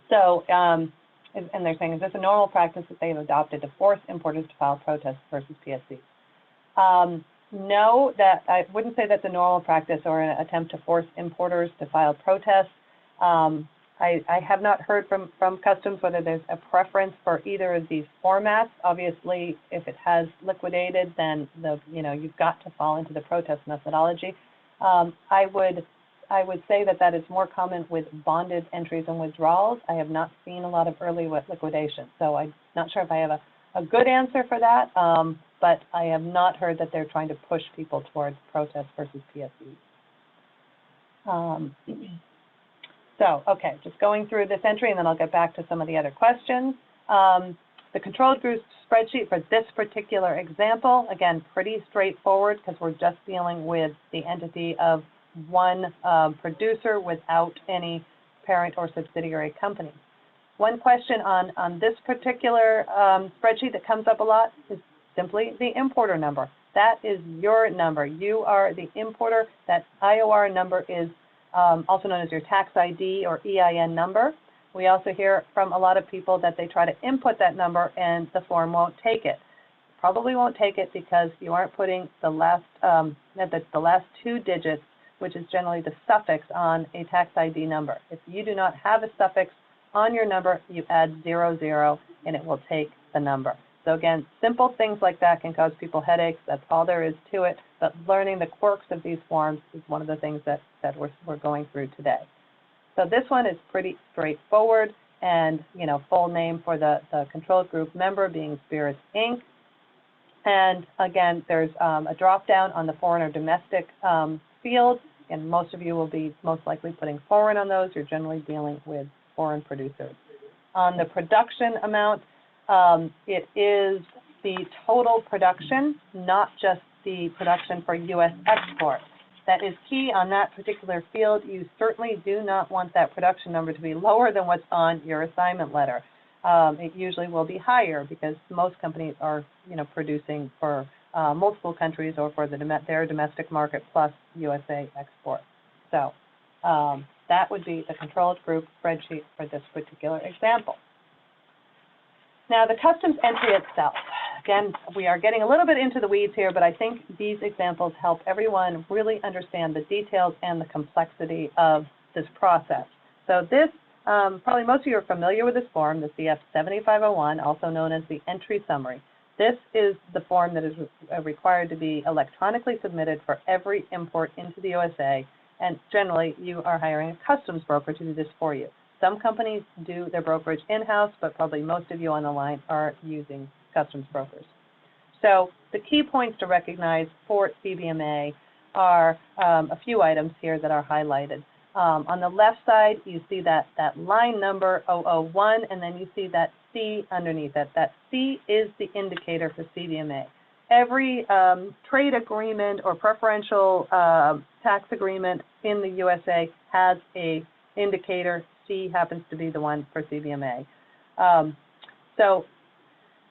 So, and they're saying, is this a normal practice that they've adopted to force importers to file protests versus PSCs? No, that I wouldn't say that's a normal practice or an attempt to force importers to file protests. I have not heard from Customs whether there's a preference for either of these formats. Obviously, if it has liquidated, then you've got to fall into the protest methodology. I would say that is more common with bonded entries and withdrawals. I have not seen a lot of early liquidation, so I'm not sure if I have a good answer for that, but I have not heard that they're trying to push people towards protest versus PSCs. So, okay, just going through this entry, and then I'll get back to some of the other questions. The controlled group spreadsheet for this particular example, again, pretty straightforward because we're just dealing with the entity of one producer without any parent or subsidiary company. One question on this particular spreadsheet that comes up a lot is simply the importer number. That is your number. You are the importer. That IOR number is also known as your tax ID or EIN number. We also hear from a lot of people that they try to input that number and the form won't take it. Probably won't take it because you aren't putting the last two digits, which is generally the suffix on a tax ID number. If you do not have a suffix on your number, you add 00 and it will take the number. So again, simple things like that can cause people headaches. That's all there is to it. But learning the quirks of these forms is one of the things that we're going through today. So this one is pretty straightforward, and full name for the control group member being Spirits Inc. And again, there's a drop down on the foreign or domestic field, and most of you will be most likely putting foreign on those. You're generally dealing with foreign producers. On the production amount, it is the total production, not just the production for U.S. export. That is key on that particular field. You certainly do not want that production number to be lower than what's on your assignment letter. It usually will be higher because most companies are, producing for multiple countries or for their domestic market plus USA export. So that would be the controlled group spreadsheet for this particular example. Now, the customs entry itself. Again, we are getting a little bit into the weeds here, but I think these examples help everyone really understand the details and the complexity of this process. So this, probably most of you are familiar with this form, the CF-7501, also known as the entry summary. This is the form that is required to be electronically submitted for every import into the USA, and generally you are hiring a customs broker to do this for you. Some companies do their brokerage in-house, but probably most of you on the line are using customs brokers. So the key points to recognize for CBMA are a few items here that are highlighted. On the left side, you see that line number 001, and then you see that C underneath it. That C is the indicator for CBMA. Every trade agreement or preferential tax agreement in the USA has a indicator. C happens to be the one for CBMA. So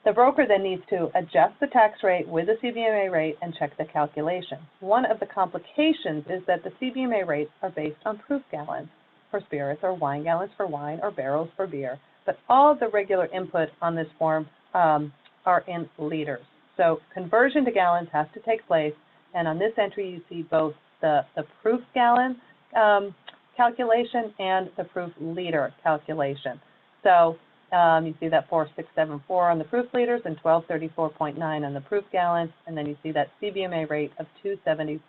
the broker then needs to adjust the tax rate with the CBMA rate and check the calculation. One of the complications is that the CBMA rates are based on proof gallons for spirits or wine gallons for wine or barrels for beer, but all of the regular input on this form are in liters. So conversion to gallons has to take place, and on this entry you see both the proof gallon calculation and the proof liter calculation. So you see that 4674 on the proof liters and 1234.9 on the proof gallons, and then you see that CBMA rate of 270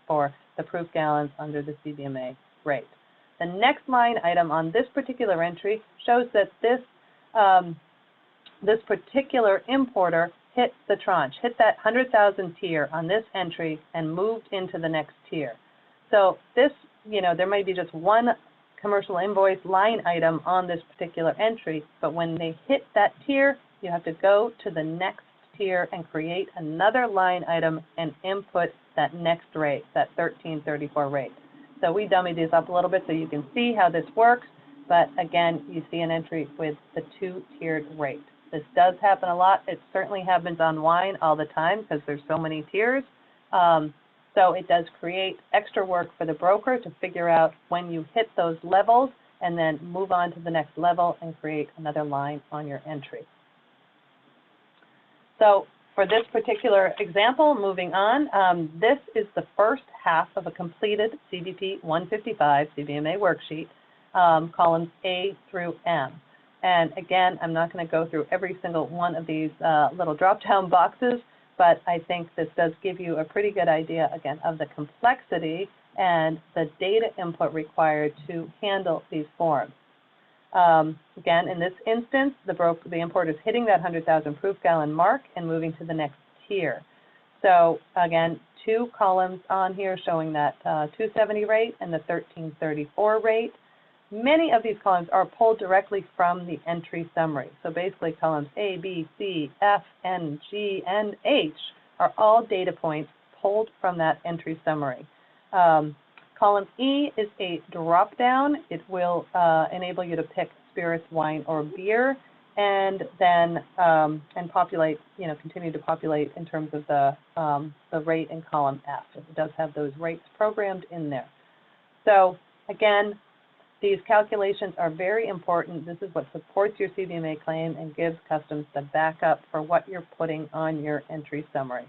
for the proof gallons under the CBMA rate. The next line item on this particular entry shows that this particular importer hit the tranche, hit that 100,000 tier on this entry and moved into the next tier. So this, there might be just one commercial invoice line item on this particular entry, but when they hit that tier, you have to go to the next tier and create another line item and input that next rate, that 1334 rate. So we dummied these up a little bit so you can see how this works, but again, you see an entry with the 2-tiered rate. This does happen a lot. It certainly happens on wine all the time because there's so many tiers. So it does create extra work for the broker to figure out when you hit those levels and then move on to the next level and create another line on your entry. So for this particular example, moving on, this is the first half of a completed CBP 155 CBMA worksheet, columns A through M. And again, I'm not going to go through every single one of these little drop-down boxes, but I think this does give you a pretty good idea, again, of the complexity and the data input required to handle these forms. Again, in this instance, the importer is hitting that 100,000 proof gallon mark and moving to the next tier. So again, 2 columns on here showing that 270 rate and the 1334 rate. Many of these columns are pulled directly from the entry summary. So basically columns A, B, C, F, N, G, and H are all data points pulled from that entry summary. Column E is a drop-down. It will enable you to pick spirits, wine, or beer, and then populate, continue to populate in terms of the rate in column F. It does have those rates programmed in there. So again, these calculations are very important. This is what supports your CBMA claim and gives customs the backup for what you're putting on your entry summary.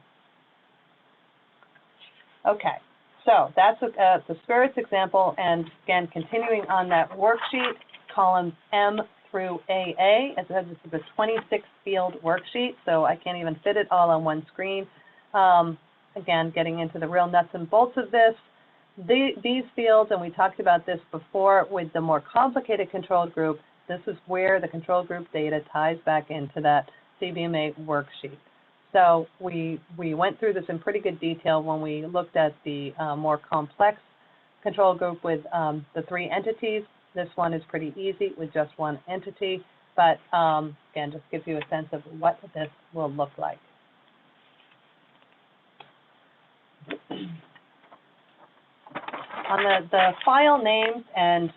Okay. So that's the spirits example, and again, continuing on that worksheet, columns M through AA. As I said, this is a 26-field worksheet, so I can't even fit it all on one screen. Again, getting into the real nuts and bolts of this, these fields, and we talked about this before with the more complicated control group, this is where the control group data ties back into that CBMA worksheet. So we went through this in pretty good detail when we looked at the more complex control group with the 3 entities. This one is pretty easy with just one entity, but again, just gives you a sense of what this will look like. On the file names, and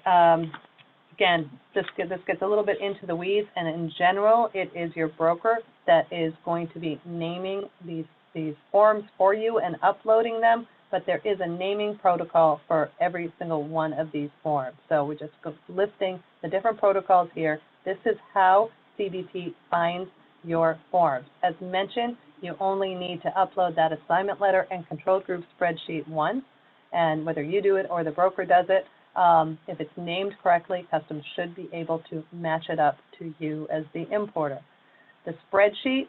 again, this gets a little bit into the weeds, and in general, it is your broker that is going to be naming these forms for you and uploading them, but there is a naming protocol for every single one of these forms. So we're just listing the different protocols here. This is how CBP finds your forms. As mentioned, you only need to upload that assignment letter and control group spreadsheet once, and whether you do it or the broker does it, if it's named correctly, customs should be able to match it up to you as the importer. The spreadsheet,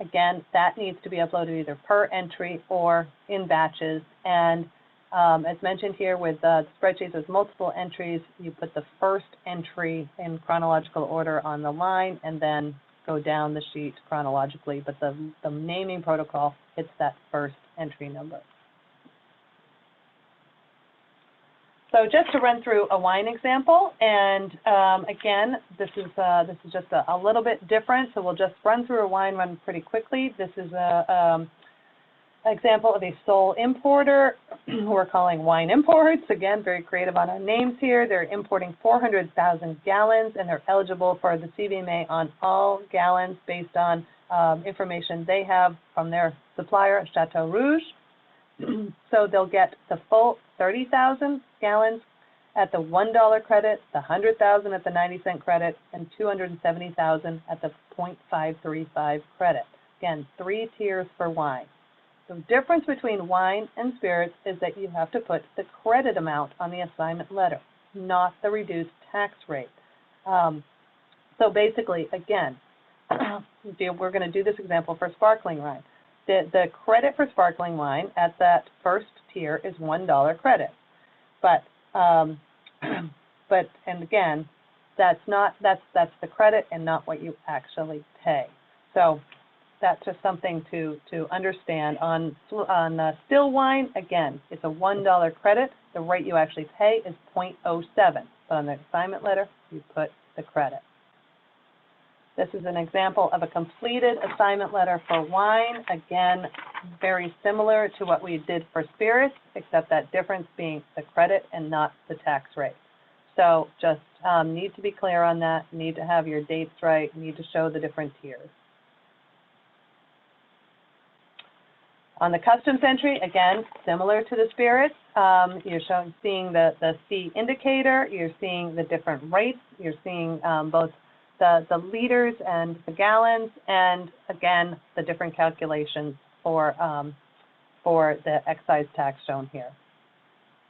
again, that needs to be uploaded either per entry or in batches. And as mentioned here with spreadsheets with multiple entries, you put the first entry in chronological order on the line and then go down the sheet chronologically. But the naming protocol hits that first entry number. So just to run through a wine example, and again, this is just a little bit different, so we'll just run through a wine run pretty quickly. This is an example of a sole importer who we're calling Wine Imports. Again, very creative on our names here. They're importing 400,000 gallons, and they're eligible for the CBMA on all gallons based on information they have from their supplier, Chateau Rouge. So they'll get the full 30,000 gallons at the $1 credit, the 100,000 at the 90-cent credit, and 270,000 at the 0.535 credit. Again, 3 tiers for wine. The difference between wine and spirits is that you have to put the credit amount on the assignment letter, not the reduced tax rate. So basically, again, we're going to do this example for sparkling wine. The credit for sparkling wine at that first tier is $1 credit, but and again, that's the credit and not what you actually pay. So that's just something to understand. On still wine, again, it's a $1 credit. The rate you actually pay is 0.07, but on the assignment letter, you put the credit. This is an example of a completed assignment letter for wine. Again, very similar to what we did for spirits, except that difference being the credit and not the tax rate. So just need to be clear on that, need to have your dates right, need to show the different tiers. On the customs entry, again, similar to the spirits, you're seeing the C indicator, you're seeing the different rates, you're seeing both the liters and the gallons, and again, the different calculations for the excise tax shown here.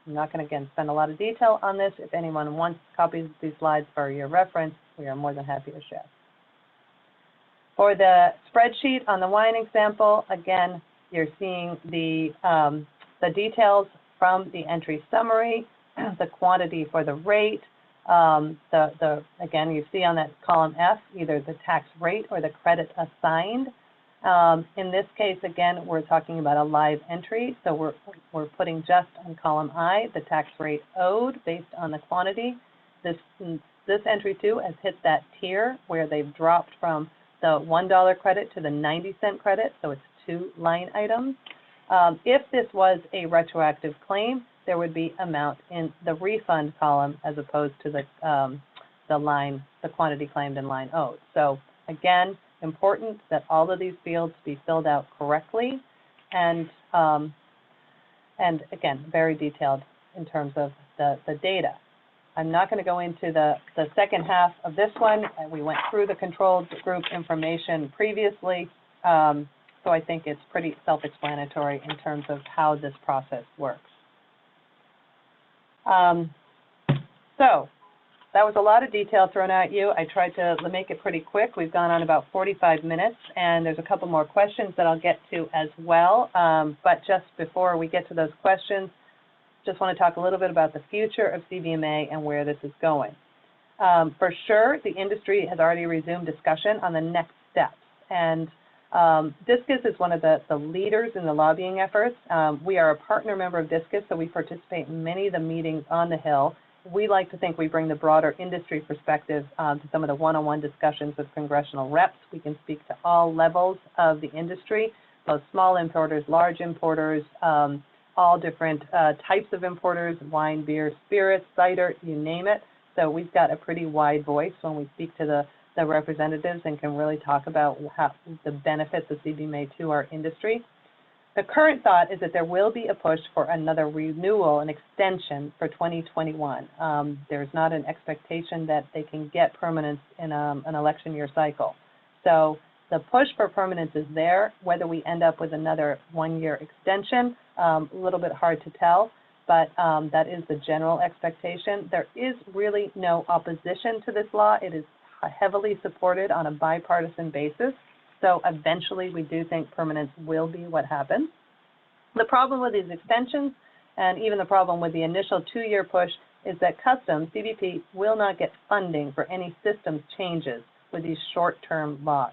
I'm not going to, again, spend a lot of detail on this. If anyone wants copies of these slides for your reference, we are more than happy to share. For the spreadsheet on the wine example, again, you're seeing the details from the entry summary, the quantity for the rate, again, you see on that column F, either the tax rate or the credit assigned. In this case, again, we're talking about a live entry, so we're putting just on column I the tax rate owed based on the quantity. This entry too has hit that tier where they've dropped from the $1 credit to the 90-cent credit, so it's 2 line items. If this was a retroactive claim, there would be amount in the refund column as opposed to the quantity claimed and line owed. So again, important that all of these fields be filled out correctly, and again, very detailed in terms of the data. I'm not going to go into the second half of this one. We went through the control group information previously, so I think it's pretty self-explanatory in terms of how this process works. So that was a lot of detail thrown at you. I tried to make it pretty quick. We've gone on about 45 minutes, and there's a couple more questions that I'll get to as well. But just before we get to those questions, just want to talk a little bit about the future of CBMA and where this is going. For sure, the industry has already resumed discussion on the next steps, and DISCUS is one of the leaders in the lobbying efforts. We are a partner member of DISCUS, so we participate in many of the meetings on the Hill. We like to think we bring the broader industry perspective to some of the one-on-one discussions with congressional reps. We can speak to all levels of the industry, both small importers, large importers, all different types of importers, wine, beer, spirits, cider, you name it. So we've got a pretty wide voice when we speak to the representatives and can really talk about how the benefits of CBMA to our industry. The current thought is that there will be a push for another renewal and extension for 2021. There's not an expectation that they can get permanence in an election year cycle. So the push for permanence is there. Whether we end up with another one-year extension, a little bit hard to tell, but that is the general expectation. There is really no opposition to this law. It is heavily supported on a bipartisan basis. So eventually we do think permanence will be what happens. The problem with these extensions, and even the problem with the initial 2-year push, is that Customs, CBP, will not get funding for any systems changes with these short-term laws.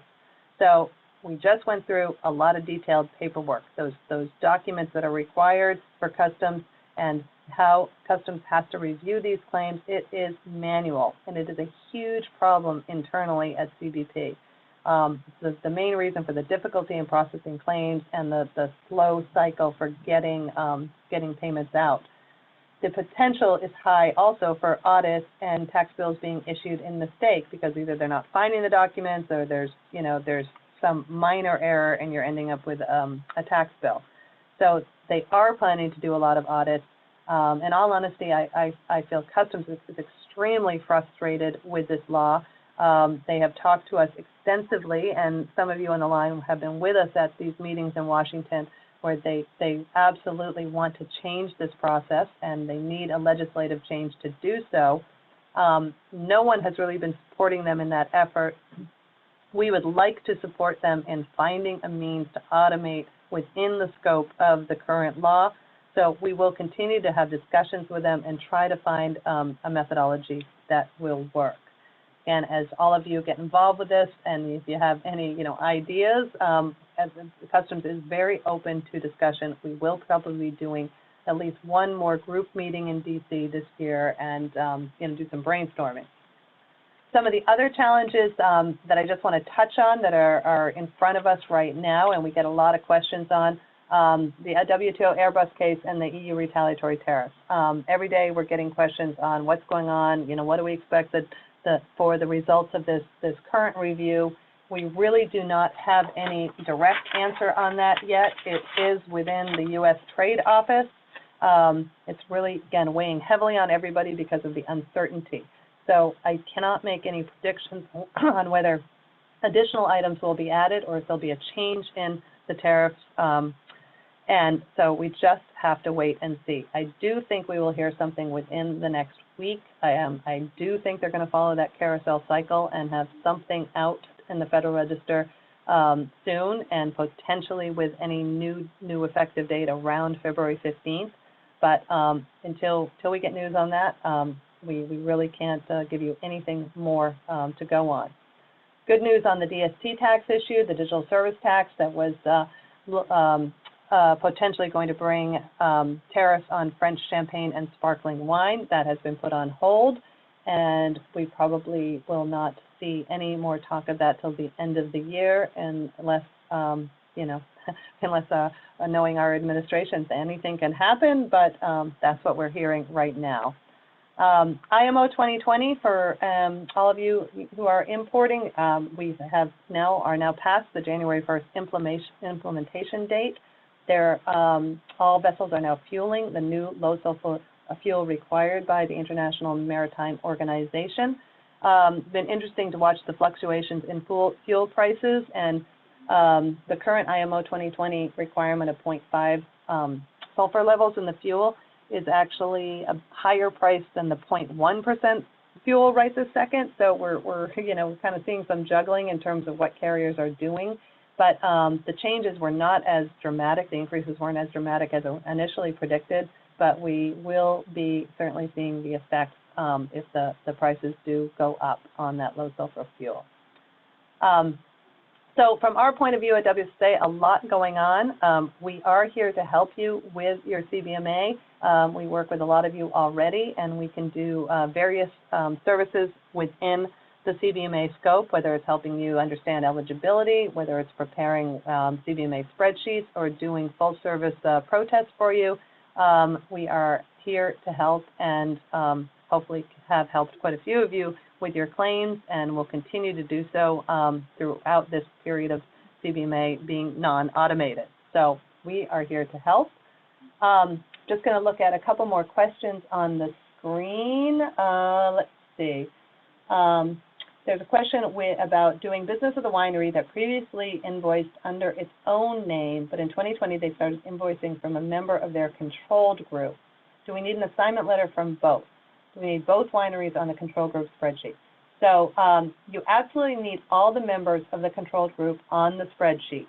So we just went through a lot of detailed paperwork, those documents that are required for Customs and how Customs has to review these claims. It is manual, and it is a huge problem internally at CBP. The main reason for the difficulty in processing claims and the slow cycle for getting payments out. The potential is high also for audits and tax bills being issued in mistake because either they're not finding the documents or there's some minor error and you're ending up with a tax bill. So they are planning to do a lot of audits. In all honesty, I feel Customs is extremely frustrated with this law. They have talked to us extensively, and some of you on the line have been with us at these meetings in Washington where they absolutely want to change this process, and they need a legislative change to do so. No one has really been supporting them in that effort. We would like to support them in finding a means to automate within the scope of the current law. So we will continue to have discussions with them and try to find a methodology that will work. Again, as all of you get involved with this, and if you have any, ideas, as Customs is very open to discussion. We will probably be doing at least one more group meeting in DC this year and, do some brainstorming. Some of the other challenges that I just want to touch on that are in front of us right now, and we get a lot of questions on, the WTO Airbus case and the EU retaliatory tariffs. Every day we're getting questions on what's going on, what do we expect for the results of this current review. We really do not have any direct answer on that yet. It is within the U.S. Trade Office. It's really, again, weighing heavily on everybody because of the uncertainty. So I cannot make any predictions on whether additional items will be added or if there'll be a change in the tariffs. And so we just have to wait and see. I do think we will hear something within the next week. I do think they're going to follow that carousel cycle and have something out in the Federal Register soon, and potentially with any new effective date around February 15th. But until we get news on that, we really can't give you anything more to go on. Good news on the DST tax issue, the digital service tax that was potentially going to bring tariffs on French champagne and sparkling wine. That has been put on hold, and we probably will not see any more talk of that till the end of the year, unless, knowing our administrations, anything can happen, but that's what we're hearing right now. IMO 2020, for all of you who are importing, we are now past the January 1st implementation date. All vessels are now fueling the new low sulfur fuel required by the International Maritime Organization. Been interesting to watch the fluctuations in fuel prices, and the current IMO 2020 requirement of 0.5 sulfur levels in the fuel is actually a higher price than the 0.1% fuel right this second. So we're kind of seeing some juggling in terms of what carriers are doing. But the changes were not as dramatic. The increases weren't as dramatic as initially predicted. But we will be certainly seeing the effects if the prices do go up on that low sulfur fuel. So from our point of view at WSSA, a lot going on. We are here to help you with your CBMA. We work with a lot of you already, and we can do various services within the CBMA scope, whether it's helping you understand eligibility, whether it's preparing CBMA spreadsheets, or doing full service protests for you. We are here to help, and hopefully have helped quite a few of you with your claims, and will continue to do so throughout this period of CBMA being non-automated. So we are here to help. Just going to look at a couple more questions on the screen. Let's see. There's a question about doing business with a winery that previously invoiced under its own name, but in 2020 they started invoicing from a member of their controlled group. Do we need an assignment letter from both? Do we need both wineries on the control group spreadsheet? So you absolutely need all the members of the controlled group on the spreadsheet,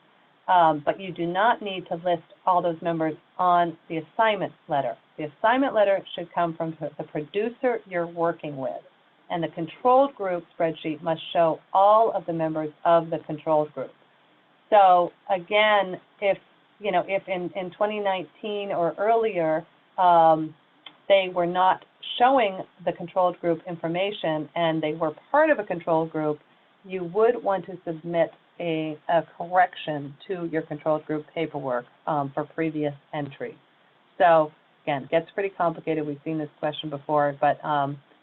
but you do not need to list all those members on the assignment letter. The assignment letter should come from the producer you're working with, and the controlled group spreadsheet must show all of the members of the controlled group. So again, if in 2019 or earlier, they were not showing the controlled group information and they were part of a controlled group, you would want to submit a correction to your controlled group paperwork for previous entry. So again, it gets pretty complicated. We've seen this question before, but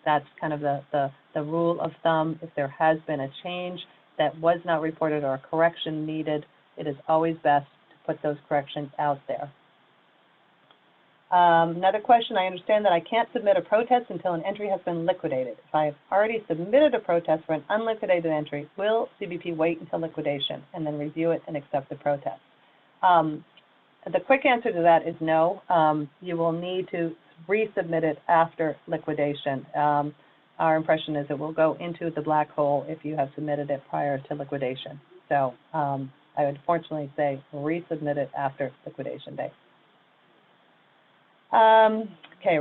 that's kind of the rule of thumb. If there has been a change that was not reported or a correction needed, it is always best to put those corrections out there. Another question, I understand that I can't submit a protest until an entry has been liquidated. If I have already submitted a protest for an unliquidated entry, will CBP wait until liquidation and then review it and accept the protest? The quick answer to that is no. You will need to resubmit it after liquidation. Our impression is it will go into the black hole if you have submitted it prior to liquidation. So I would fortunately say resubmit it after liquidation day. Okay,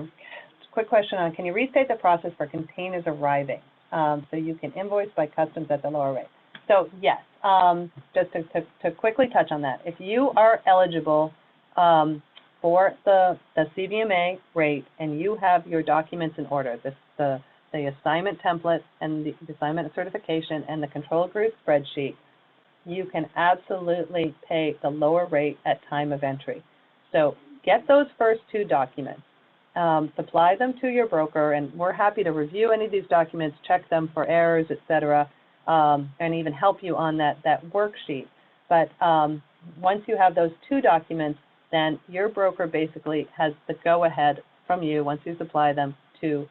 quick question on, can you restate the process for containers arriving? So you can invoice by customs at the lower rate. So yes, just to quickly touch on that, if you are eligible for the CBMA rate and you have your documents in order, the assignment template and the assignment certification and the control group spreadsheet, you can absolutely pay the lower rate at time of entry. So get those first two documents, supply them to your broker, and we're happy to review any of these documents, check them for errors, et cetera, and even help you on that worksheet. But once you have those two documents, then your broker basically has the go-ahead from you, once you supply them, to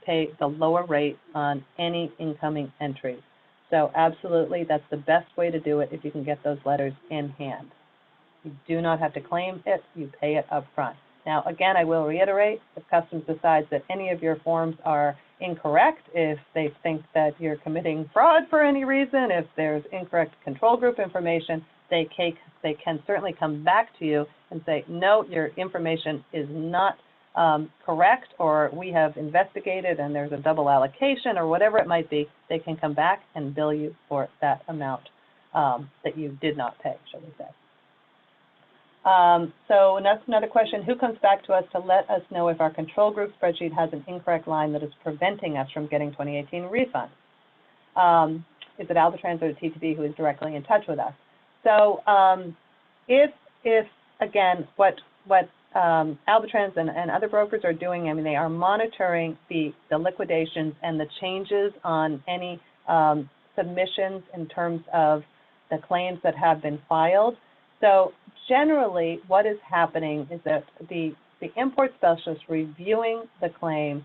pay the lower rate on any incoming entries. So absolutely, that's the best way to do it if you can get those letters in hand. You do not have to claim it, you pay it up front. Now, again, I will reiterate, if Customs decides that any of your forms are incorrect, if they think that you're committing fraud for any reason, if there's incorrect control group information, they can certainly come back to you and say, no, your information is not correct, or we have investigated and there's a double allocation, or whatever it might be. They can come back and bill you for that amount that you did not pay, shall we say. So that's another question. Who comes back to us to let us know if our control group spreadsheet has an incorrect line that is preventing us from getting 2018 refunds? Is it Albatrans or the TTB who is directly in touch with us? So if again, what Albatrans and other brokers are doing, I mean, they are monitoring the liquidations and the changes on any submissions in terms of the claims that have been filed. So generally, what is happening is that the import specialist reviewing the claim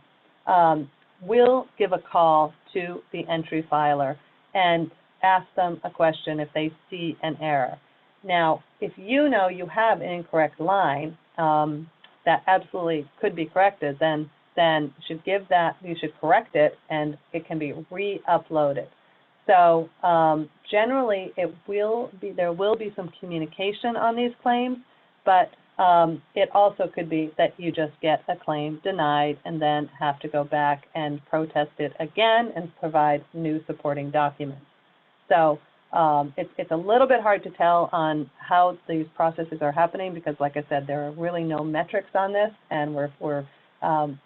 will give a call to the entry filer and ask them a question if they see an error. Now, if you know you have an incorrect line that absolutely could be corrected, then you should correct it and it can be re-uploaded. So generally, there will be some communication on these claims, but it also could be that you just get a claim denied and then have to go back and protest it again and provide new supporting documents. So it's a little bit hard to tell on how these processes are happening because, like I said, there are really no metrics on this, and we're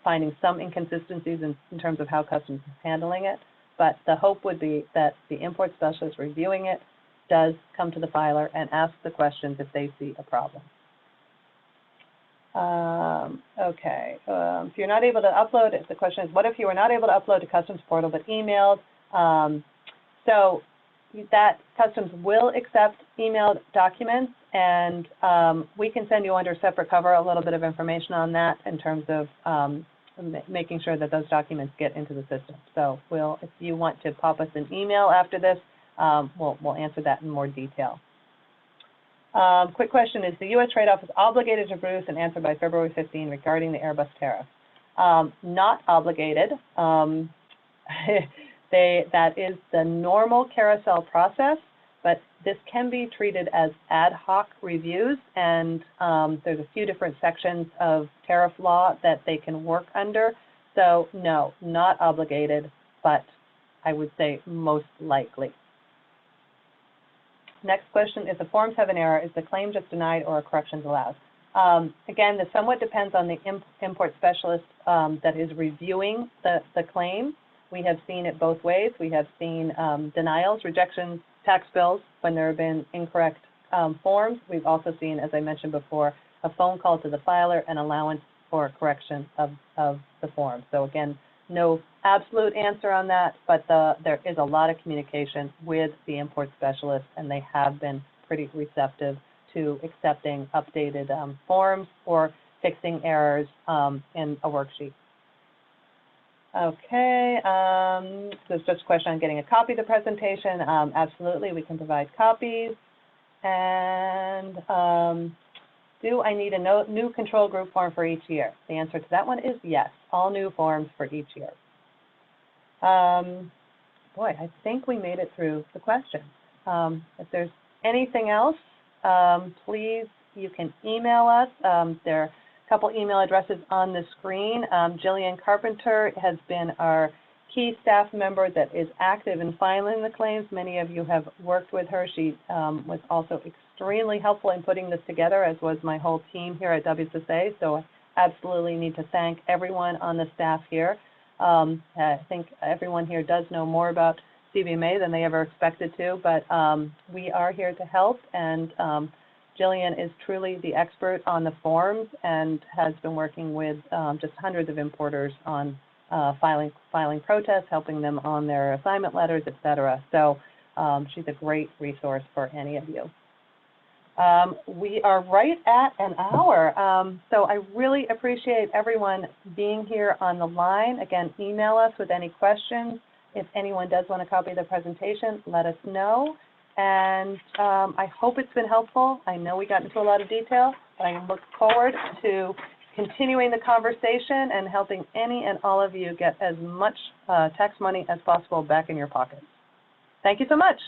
finding some inconsistencies in terms of how Customs is handling it. But the hope would be that the import specialist reviewing it does come to the filer and ask the questions if they see a problem. Okay, if you're not able to upload, the question is, what if you were not able to upload to Customs portal but emailed? So that Customs will accept emailed documents, and we can send you under separate cover a little bit of information on that in terms of making sure that those documents get into the system. So if you want to pop us an email after this, we'll answer that in more detail. Quick question, is the U.S. Trade Office obligated to produce an answer by February 15 regarding the Airbus tariff? Not obligated. That is the normal carousel process, but this can be treated as ad hoc reviews, and there's a few different sections of tariff law that they can work under. So no, not obligated, but I would say most likely. Next question, if the forms have an error, is the claim just denied or a correction allowed? Again, this somewhat depends on the import specialist that is reviewing the claim. We have seen it both ways. We have seen denials, rejections, tax bills when there have been incorrect forms. We've also seen, as I mentioned before, a phone call to the filer and allowance for correction of the form. So again, no absolute answer on that, but there is a lot of communication with the import specialist, and they have been pretty receptive to accepting updated forms or fixing errors in a worksheet. Okay, there's just a question on getting a copy of the presentation. Absolutely, we can provide copies. And do I need a new control group form for each year? The answer to that one is yes, all new forms for each year. Boy, I think we made it through the questions. If there's anything else, please, you can email us. There are a couple email addresses on the screen. Jillian Carpenter has been our key staff member that is active in filing the claims. Many of you have worked with her. She was also extremely helpful in putting this together, as was my whole team here at WSSA. So I absolutely need to thank everyone on the staff here. I think everyone here does know more about CBMA than they ever expected to, but we are here to help, and Jillian is truly the expert on the forms and has been working with just hundreds of importers on filing protests, helping them on their assignment letters, et cetera. So she's a great resource for any of you. We are right at an hour, so I really appreciate everyone being here on the line. Again, email us with any questions. If anyone does want a copy of the presentation, let us know. And I hope it's been helpful. I know we got into a lot of detail, but I look forward to continuing the conversation and helping any and all of you get as much tax money as possible back in your pockets. Thank you so much.